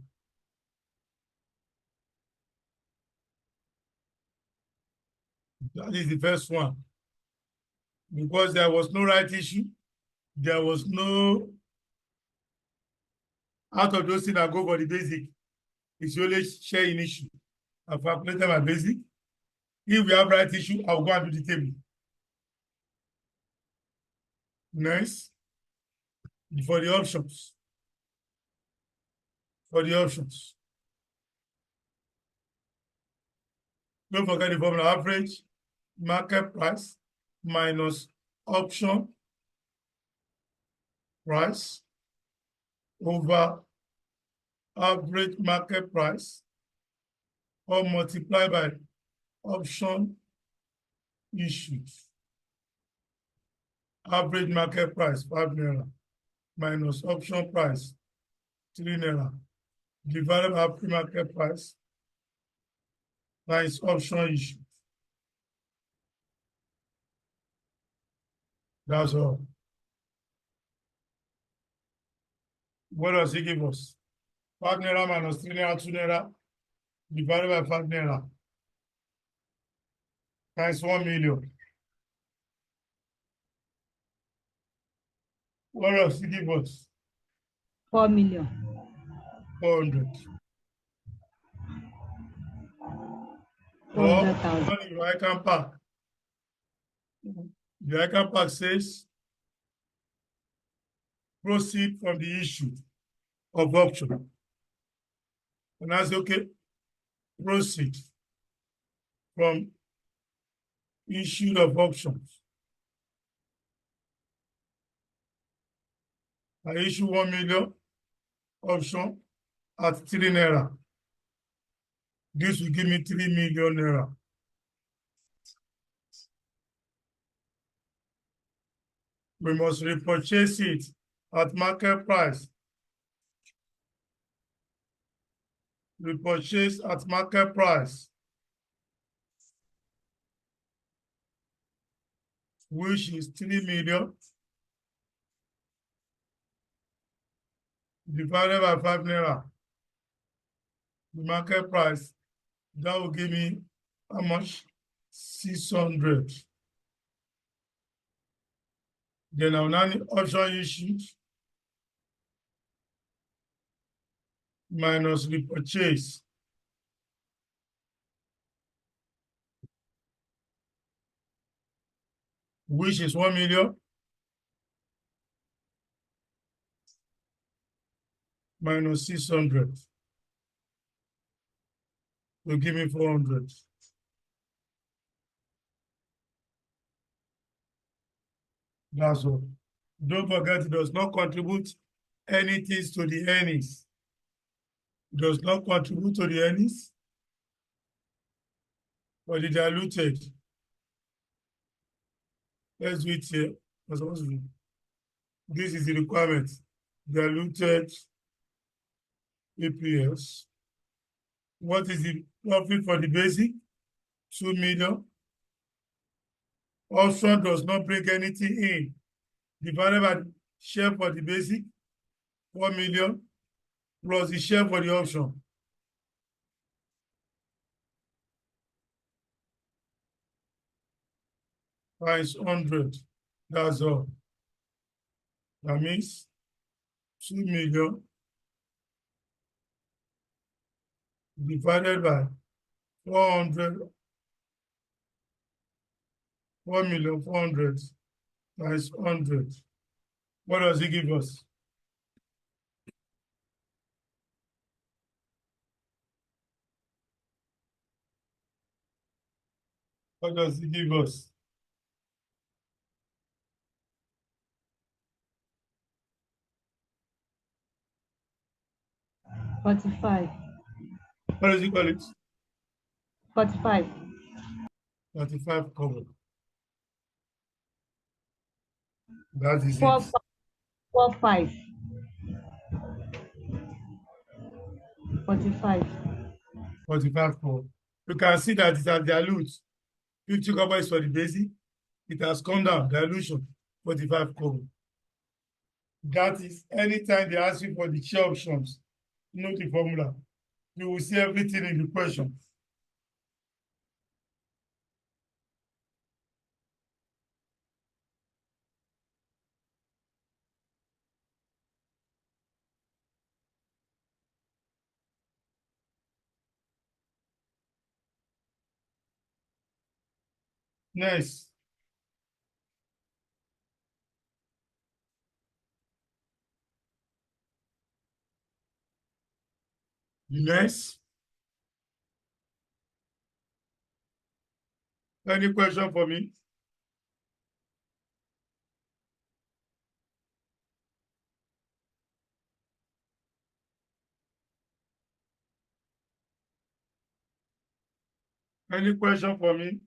That is the first one. Because there was no right issue, there was no, out of those things that go for the basic, it's only share in issue. I've calculated my basic. If we have right issue, I'll go and do the table. Next, for the options. Don't forget the formula: average market price minus option price over average market price, or multiply by option issues. Average market price 5 naira minus option price 3 naira divided by average market price minus option issues. That's all. What does it give us? 5 naira minus 3 naira, 2 naira divided by 5 naira times 1 million. What does it give us? 4 million. 400. 400,000. The ICANN pack. The ICANN pack says proceed from the issue of option. And I say, okay, proceed from issue of options. I issue 1 million option at 3 naira. This will give me 3 million naira. We must repurchase it at market price. Repurchase at market price, which is 3 million divided by 5 naira. The market price, that will give me how much? 600. Then I'll now need option issued minus repurchase. Which is 1 million minus 600 will give me 400. That's all. Don't forget, it does not contribute anything to the earnings. It does not contribute to the earnings for the diluted. Let's do it here. This is the requirement. Diluted EPS. What is the profit for the basic? 2 million. Option does not bring anything in. Divided by the share for the basic, 4 million, plus the share for the option. Times 100. That's all. That means 2 million divided by 400, 4,400,000 times 100. What does it give us? What does it give us? $45. What does it call it? $45. 35 cover. That is Four, it. 45. 45. 45 cover. You can see that it has dilute. 50 cover is for the basic. It has come down, dilution, 45 cover. That is, anytime they ask you for the share options, know the formula. You will see everything in the question. Next. Next. Any question for me? Any question for me?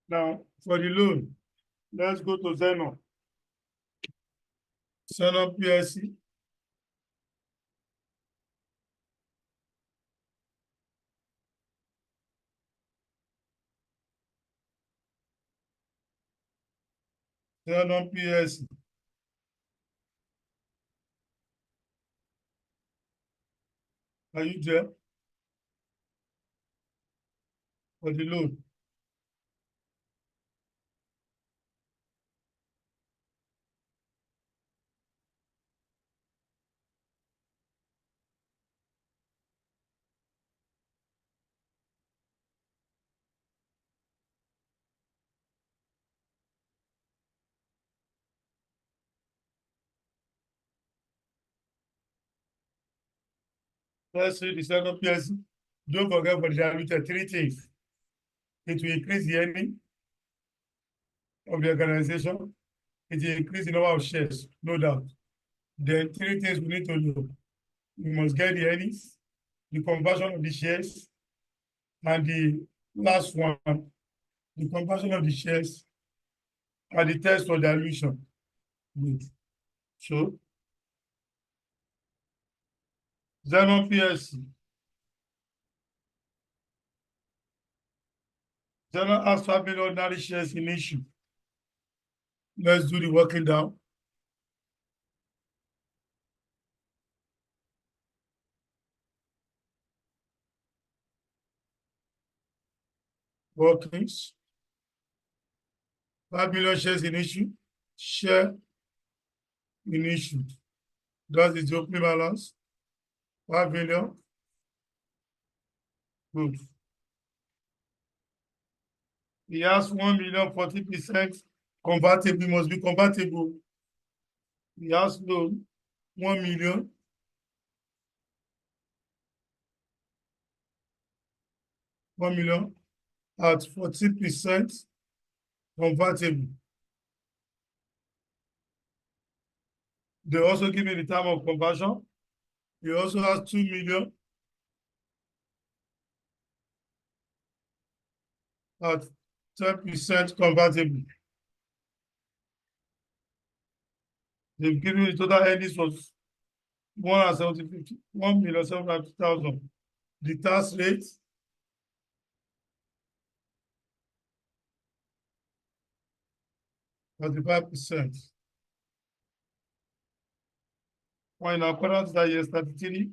Now, for the loan, let's go to Zenon. Zenon PSC. Zenon PSC. Are you there? For the loan. Let's read the Zenon PSC. Don't forget for the diluted, three things. It will increase the earning of the organization. It will increase the number of shares, no doubt. Then three things we need to know. We must get the earnings, the conversion of the shares, and the last one, the conversion of the shares and the test for dilution. Good. So, Xenon PLC. Xenon has 5 million ordinary shares in issue. Let's do the working down. Workings. 5 million shares in issue. Share in issue. That is the opening balance. 5 million. Good. He has 1 million, 40% convertible, must be convertible. He has loan, 1 million. $1 million at 40% convertible. They also give me the time of conversion. He also has 2 million at 10% convertible. They've given me the total earnings was 1,750,000. The tax rate 35%. When in accordance with that year 33,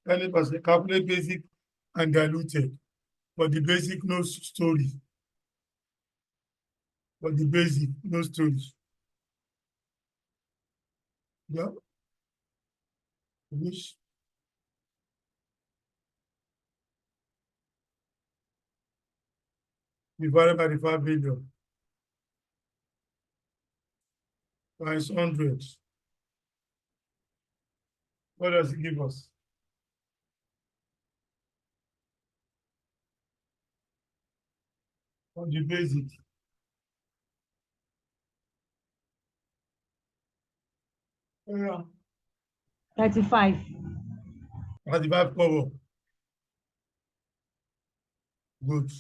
any person calculate basic and diluted. For the basic, no story. For the basic, no stories. Yeah. Which divided by the 5 billion times 100. What does it give us? On the basic. Yeah. 35. 35 cover. Good.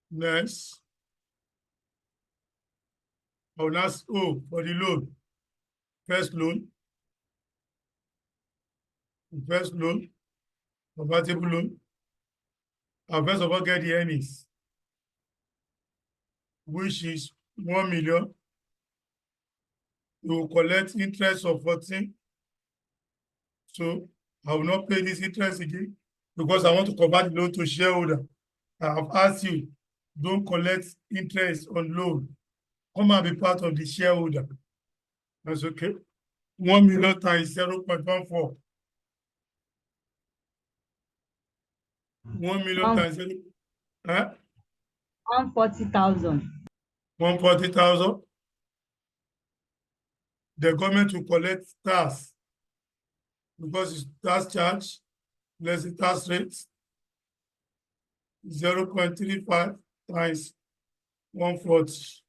Next. Oh, that's for the loan. First loan. First loan. Convertible loan. And first of all, get the earnings, which is 1 million. You will collect interest of 14. So I will not pay this interest again because I want to convert the loan to shareholder. I have asked you, don't collect interest on loan. Come and be part of the shareholder. That's okay. 1 million times 0.14. 1 million times 0. 140,000. 140,000. The government will collect tax because it's tax charge less the tax rate. 0.35 times 140.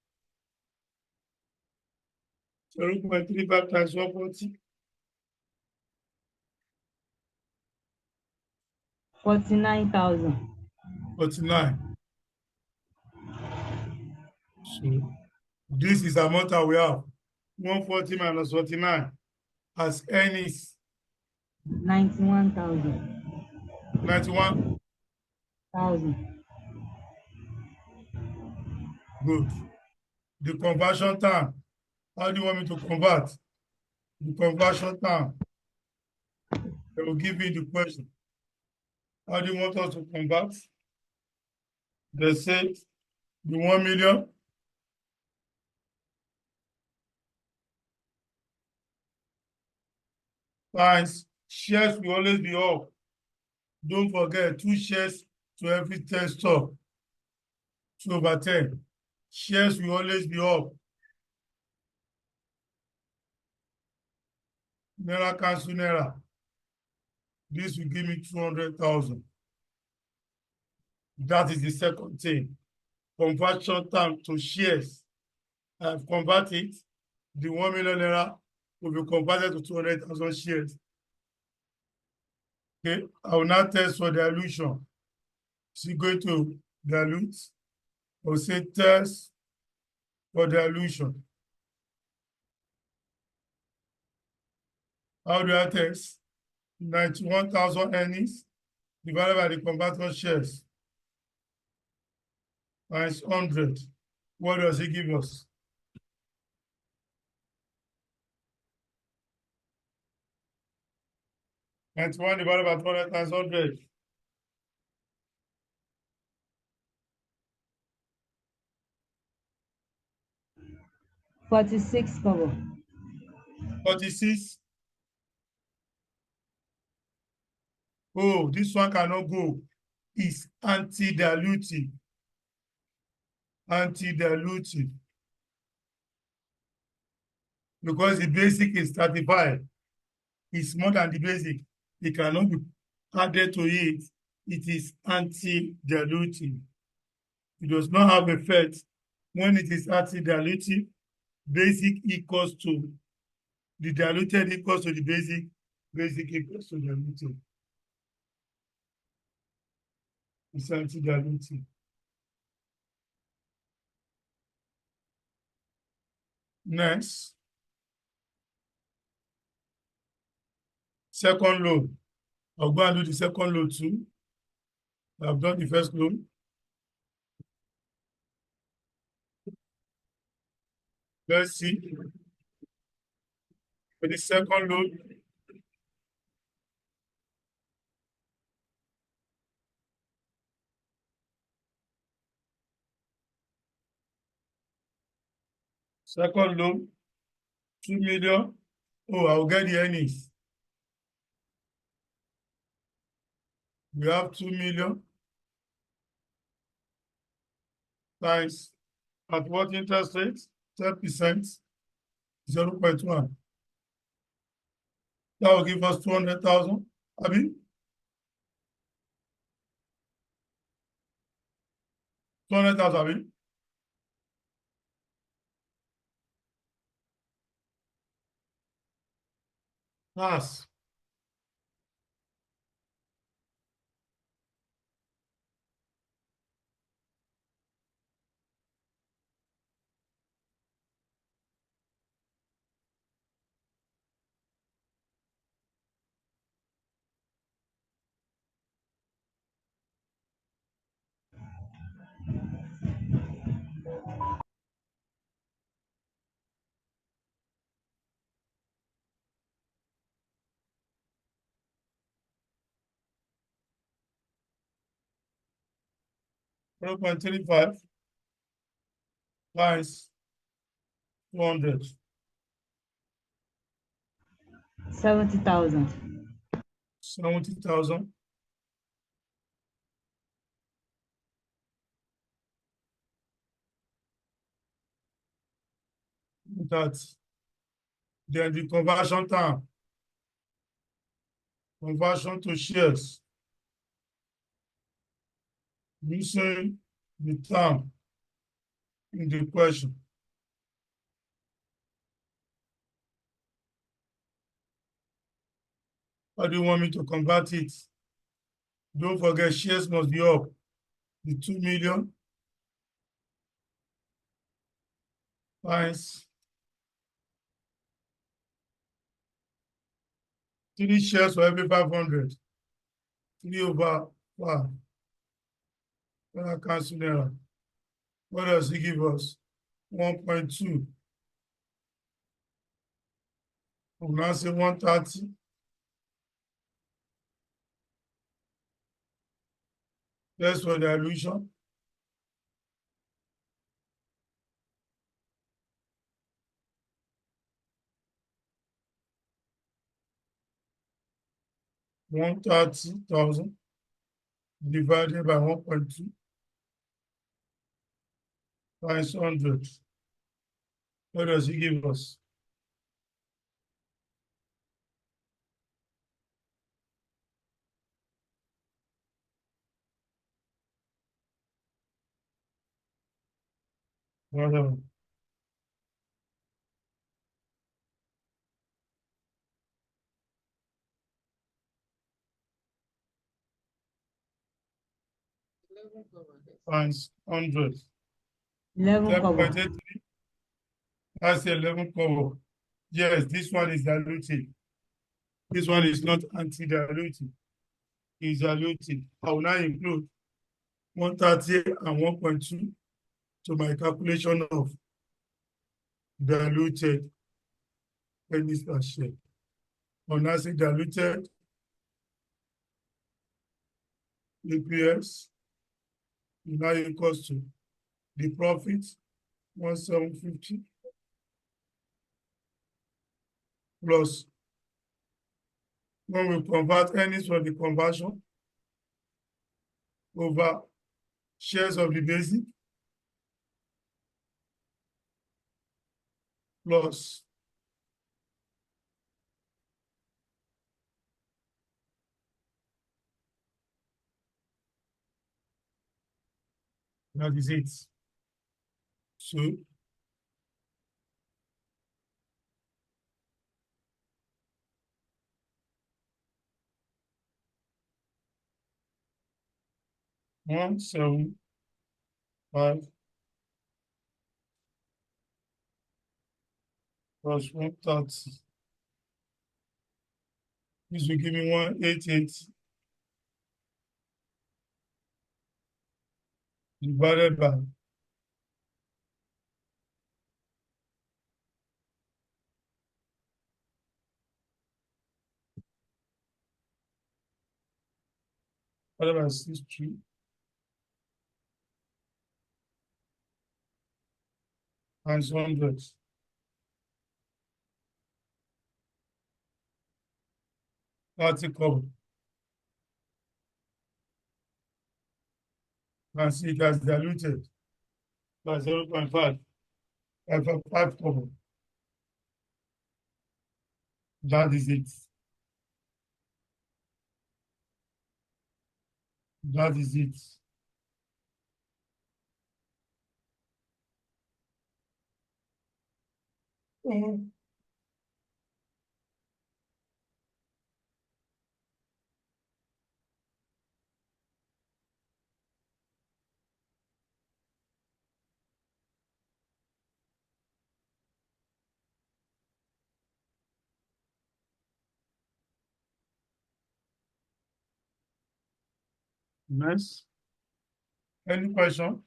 0.35 times 140. 49,000. 49. So this is the amount that we have. 140 minus 49 as earnings 91,000. 91. Good. The conversion time. How do you want me to convert? The conversion time. They will give me the question. How do you want us to convert? They said the 1 million times shares will always be up. Don't forget 2 shares to every 10 stock. 2/10. Shares will always be up. Naira cancel naira. This will give me 200,000. That is the second thing. Conversion time to shares. I've converted the 1 million naira will be converted to 200,000 shares. Okay, I will now test for dilution. So going to dilute, I will say test for dilution. How do I test? 91,000 earnings divided by the converted shares times 100. What does it give us? 91 divided by 200 times 100. 46 kobo. 46. Oh, this one cannot go. It's anti-dilutive. Anti-dilutive. Because the basic is 35. It's more than the basic. It cannot be added to it. It is anti-dilutive. It does not have effect when it is anti-dilutive. Basic equals to the diluted equals to the basic. Basic equals to diluted. It's anti-dilutive. Next. Second loan. I'll go and do the second loan too. I've done the first loan. Let's see. For the second loan, second loan, 2 million. Oh, I'll get the earnings. We have 2 million times at what interest rate? 10%, 0.1. That will give us 200,000. I mean, 200,000, I mean. Pass. $0.35 times 200. 70,000. 70,000. That. Then the conversion time. Conversion to shares. Using the term in the question. How do you want me to convert it? Don't forget, shares must be up. The 2 million times 3 shares for every 500. 3 over 5. When I cancel there, what does it give us? 1.2. We'll now say 130. That's for dilution. $130,000 divided by 1.2 times 100. What does it give us? Whatever. Times 100. 11 kobo. 10.83. That's 11 kobo. Yes, this one is diluted. This one is not anti-diluted. It's diluted. I will now include 130 and 1.2 to my calculation of diluted pennies per share. When I say diluted EPS, it now equals to the profit 1750 plus when we convert earnings from the conversion over shares of the basic plus that is it. So 175 plus 130. This will give me 188 divided by 63 times 100. That's a cover. And see it has diluted by 0.5. 5 cover. That is it. That is it. Mhm. Nice. Any question?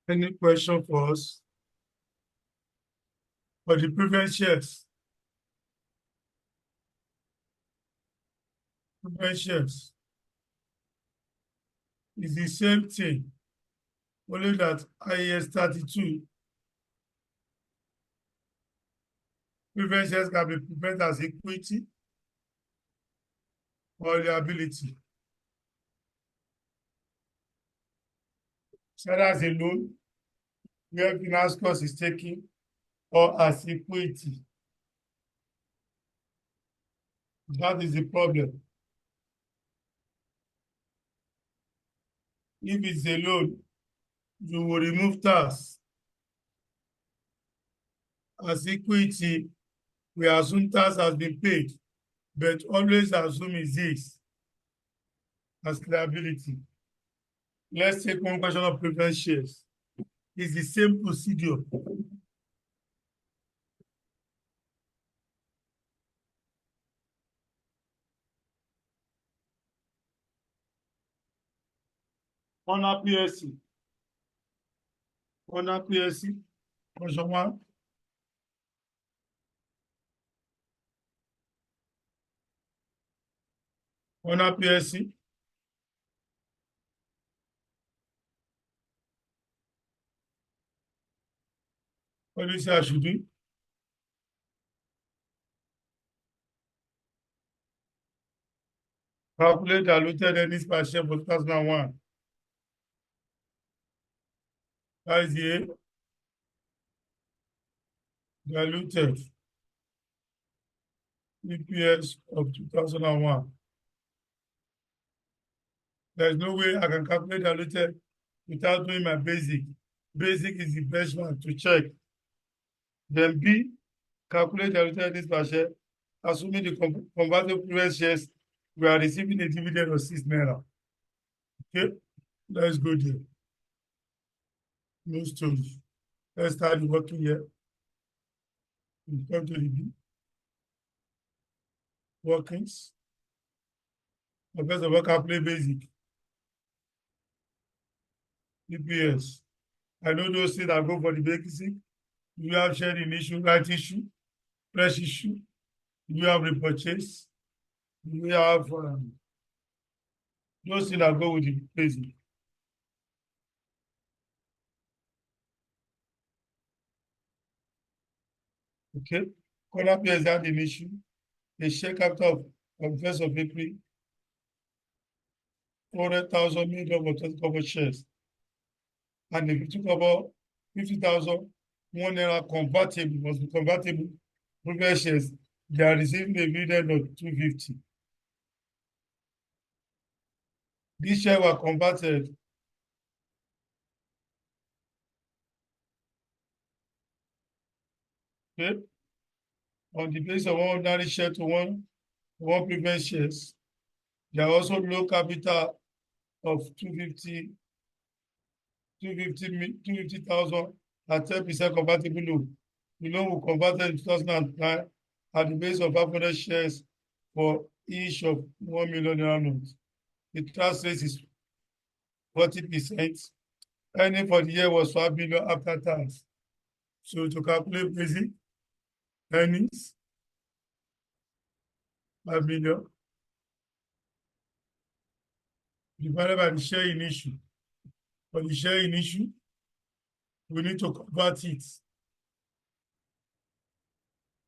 Any question for us? For the previous shares, is the same thing, only that IAS 32 preference shares can be prepared as equity or liability. So as a loan, where finance cost is taken, or as equity. That is the problem. If it's a loan, you will remove tax. As equity, we assume tax has been paid, but always assume is this as liability. Let's take one question of preference shares. It's the same procedure. On a PSC. On a PSC. Question one. On a PSC. What do you say I should do? Calculate diluted earnings per share for 2001. That is the diluted EPS of 2001. There's no way I can calculate diluted without doing my basic. Basic is the best one to check. Then B, calculate diluted earnings per share, assuming the convertible preferred shares we are receiving a dividend of 6 naira. Okay, let's go there. No story. Let's start working here. We come to the B. Workings. First of all, calculate basic. EPS. I know those things that go for the basic. You have shared in issue, right issue, fresh issue. You have repurchase. We have those things that go with the basic. Okay. Corner pairs had an issue. The share capital of 1st of April, 400,000 million of cover shares. And if you took about 50,000, naira convertible must be convertible preferred shares. They are receiving a dividend of 250. These shares were converted okay, on the basis of one ordinary share to one preferred shares. There are also low capital of 250,000 at 10% convertible loan. The loan will converted in 2009 at the base of 500 shares for each of 1 million naira notes. The tax rate is 40%. Earning for the year was 5 million after tax. So to calculate basic earnings, 5 million divided by the share in issue. For the share in issue, we need to convert it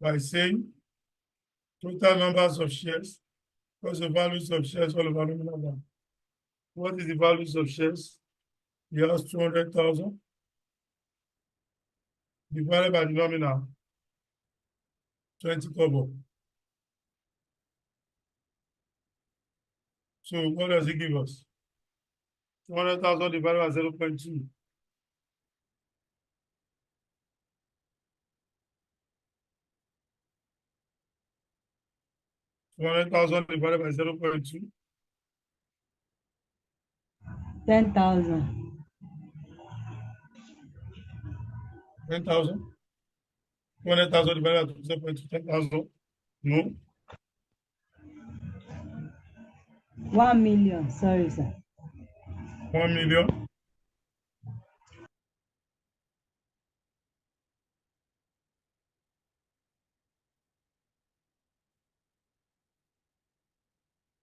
by saying total numbers of shares plus the values of shares all over nominal one. What is the values of shares? He has 200,000 divided by the nominal 20 kobo. So what does it give us? 200,000 divided by 0.2. 200,000 divided by 0.2. 10,000. 10,000. 200,000 divided by 0.2. 10,000. No. 1 million. Sorry, sir. 1 million.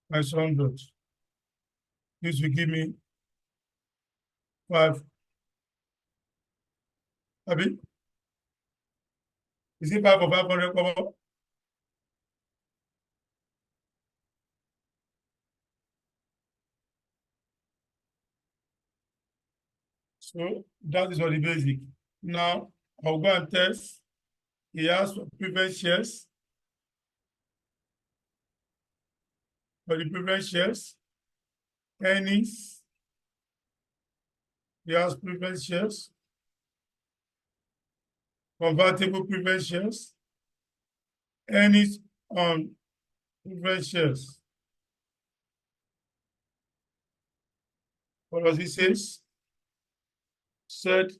Minus 100. This will give me 5. Abi? Is it 5 or 500 kobo? So that is for the basic. Now I'll go and test. He has for preferred shares. For the preferred shares, earnings. He has preferred shares. Convertible preferred shares. Earnings on preferred shares. What does he say? Said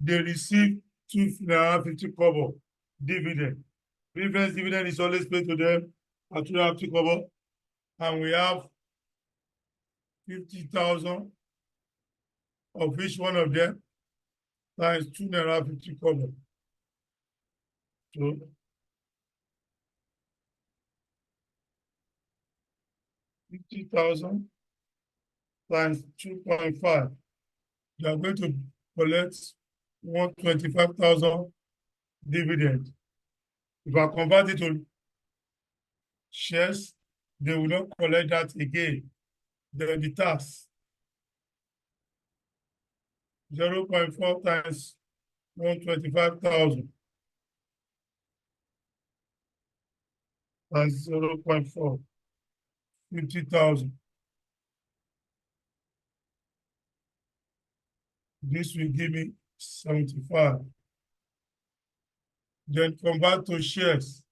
they receive 250 kobo dividend. Preference dividend is always paid to them at 250 kobo, and we have 50,000 of each one of them times 250 kobo. So 50,000 times 2.5. You are going to collect 125,000 dividend. If I convert it to shares, they will not collect that again. Then the tax 0.4 times 125,000 times 0.4, 50,000. This will give me 75. Then convert to shares.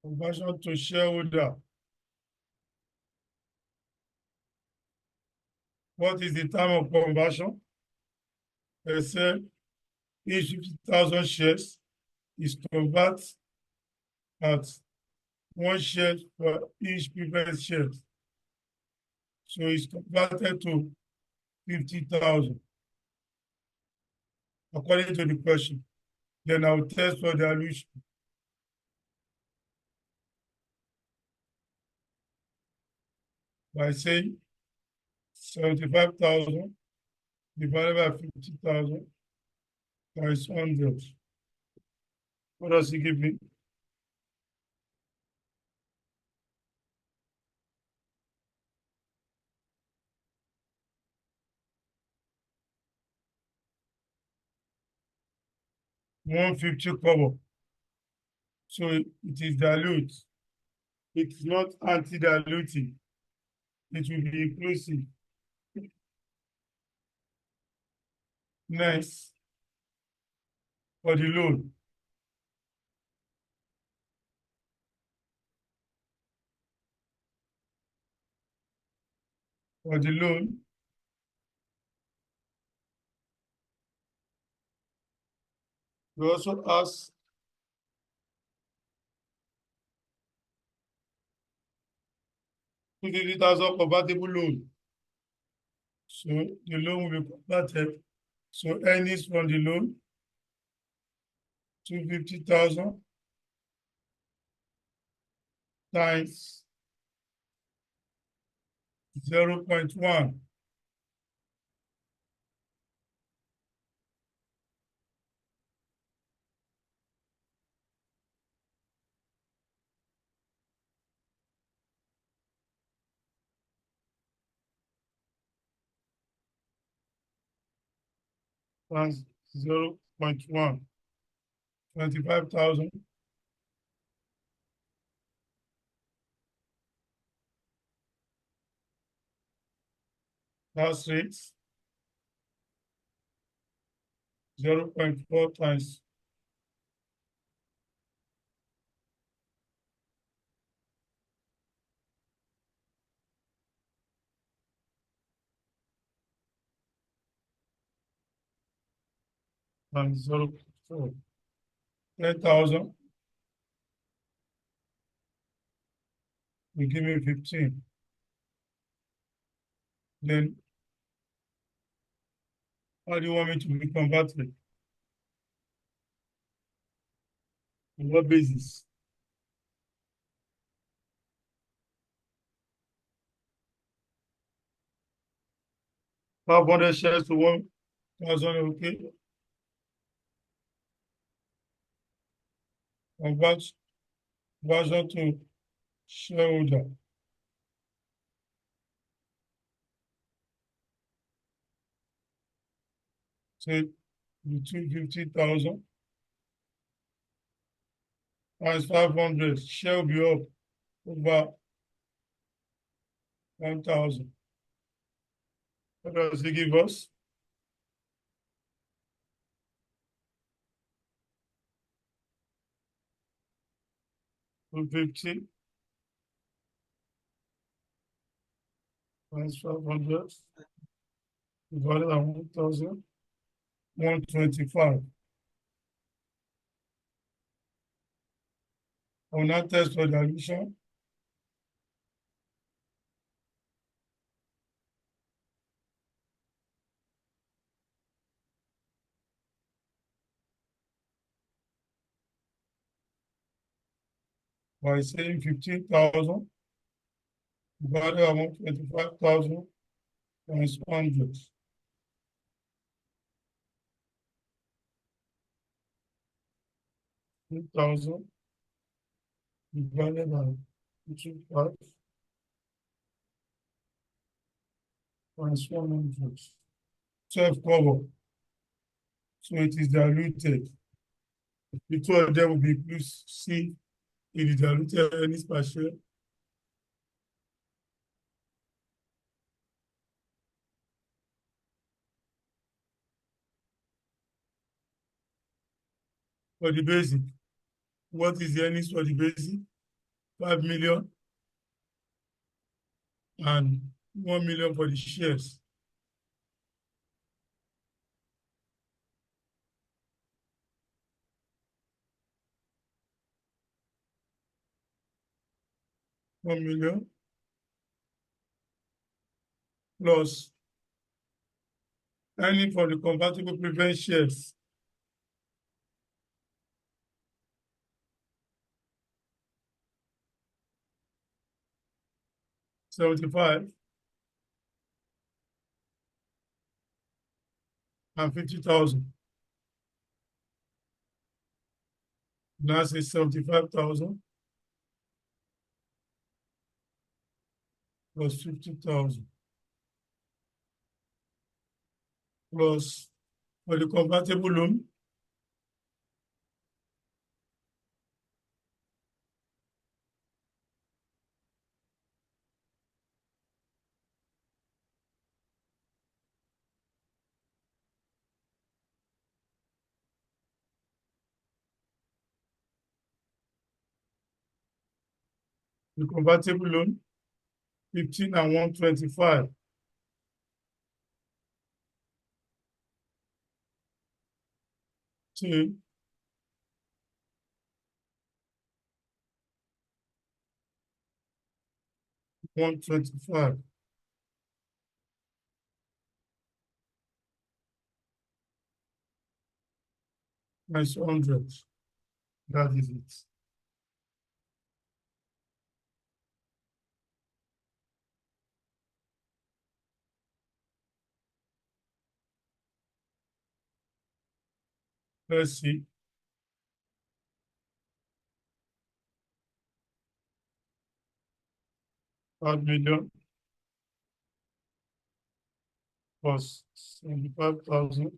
Conversion to shareholder. What is the time of conversion? They say each 50,000 shares is converted at 1 share for each previous share. So it's converted to 50,000 according to the question. Then I'll test for dilution. By saying 75,000 divided by 50,000 times 100. What does it give me? $1.50. So it is dilute. It's not anti-dilutive. It will be inclusive. Next, for the loan. For the loan, we also ask $250,000 convertible loan. So the loan will be converted. So earnings from the loan, 250,000 times 0.1. Times 0.1, 25,000 tax rates 0.4 times 0.4. 10,000 will give me 15. Then how do you want me to be converted? On what basis? Five hundred shares to 1,000, okay. Conversion to shareholder. Say between 50,000 times 500, share will be up over 1,000. What does it give us? $250 times 500 divided by 1,000, 125. I will now test for dilution. By saying 15,000 divided by 125,000 times 100. 2,000 divided by 25 minus 100. 12 cover. So it is diluted. The two of them will be plus C in the diluted earnings per share. For the basic, what is the earnings for the basic? 5 million and 1 million for the shares. $1 million plus earning for the convertible preferred shares. $75 and 50,000. Now say 75,000 plus 50,000 plus for the convertible loan. The convertible loan, 15 and 125. To 125. Minus 100. That is it. Let's see. $5 million plus 75,000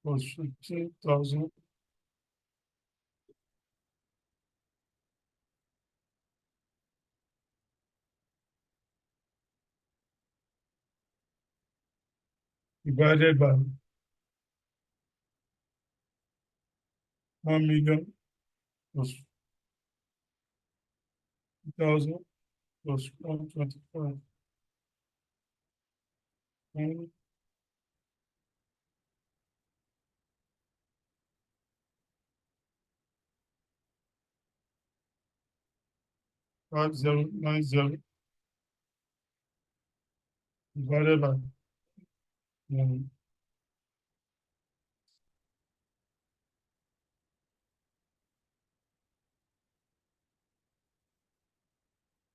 plus 15,000 divided by 1 million plus 1,000 plus 125. And 5090 divided by 1.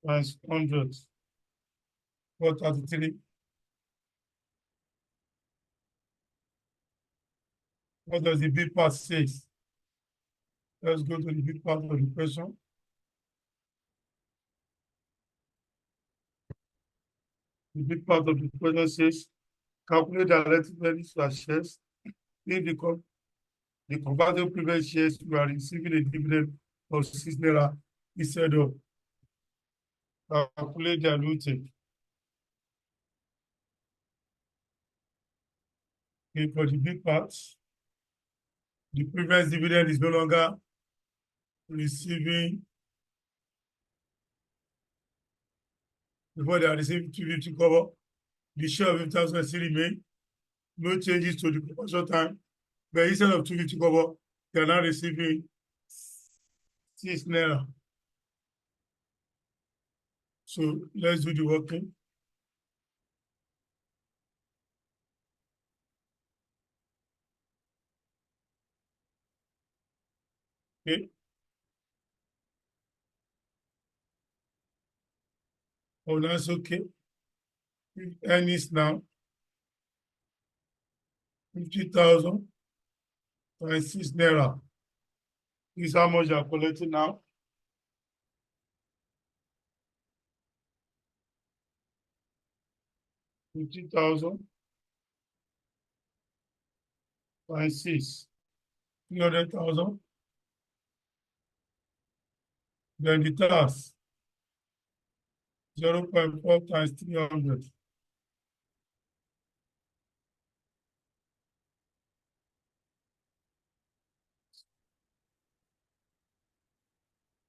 Times 100. 433. What does the big part say? Let's go to the big part of the question. The big part of the question says, calculate the relative earnings per shares if the convertible preferred shares you are receiving a dividend of 6 naira instead of calculate diluted. Okay, for the big parts, the previous dividend is no longer receiving, before they are receiving 250 cover, the share of 50,000 still remain, no changes to the proportion time, but instead of 250 cover, they are now receiving 6 naira. So let's do the working. Okay. Oh, that's okay. Earnings now 50,000 times 6 naira This is how much you are collecting now. $50,000 times 6, 300,000. Then the tax, 0.4 times 300.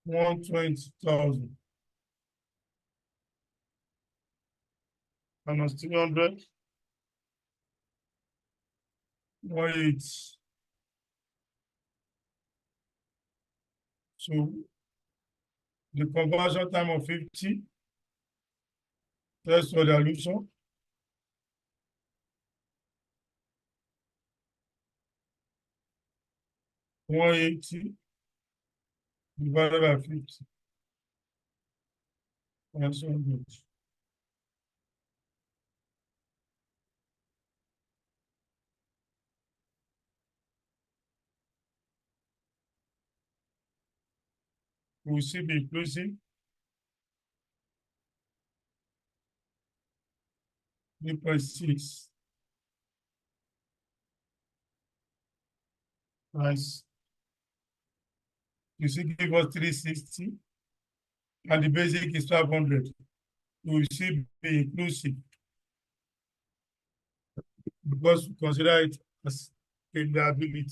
$120,000 minus 300, 180. So the conversion time of 50, test for dilution. $180 divided by 50. That's 100. We see the inclusive 3.6. Nice. You see, give us 360, and the basic is 500. We see be inclusive because we consider it as a liability.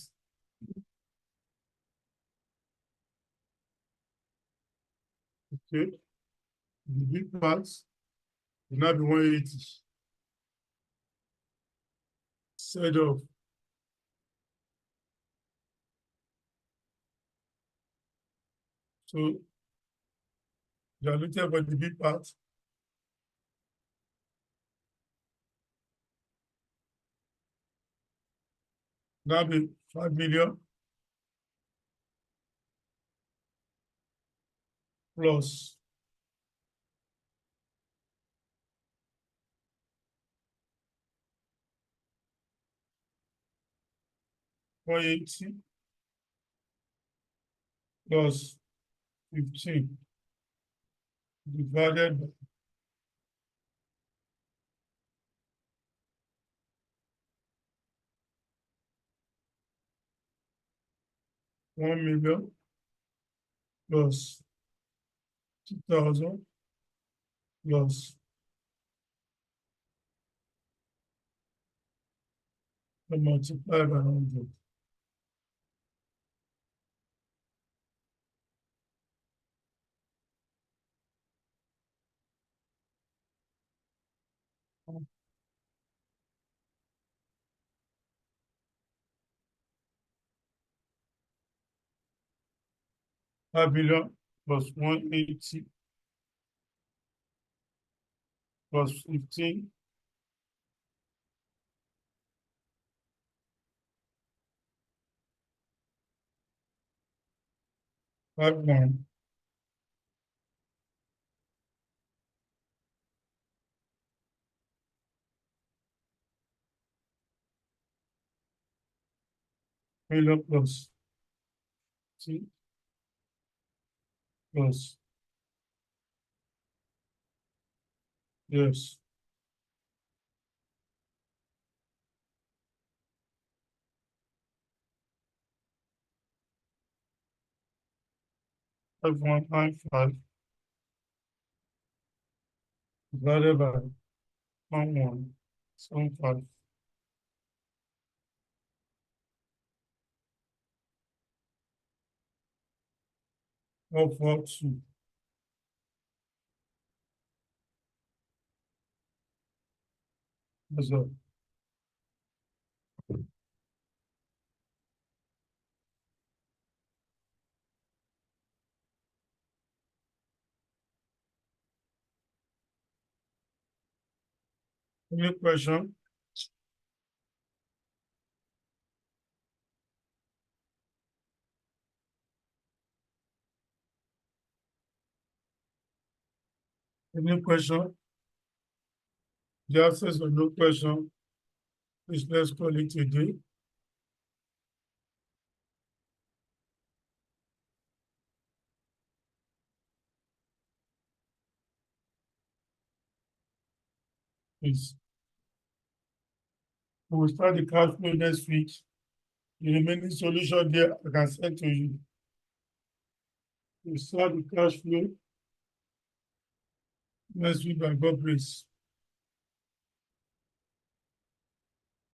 Okay. The big parts will now be 180. Instead of so diluted for the big part. Now be 5 million plus 180 plus 15 divided by 1 million plus 2,000 plus multiply by 100. $5 billion plus 180 plus 15 5 million plus 2 plus yes 5,195 divided by 1,175 442. That's all. Any question? Any question? The answer is no question. Please let's call it a day. please. We will start the cash flow next week. The remaining solution there I can send to you. We start the cash flow next week by God's grace.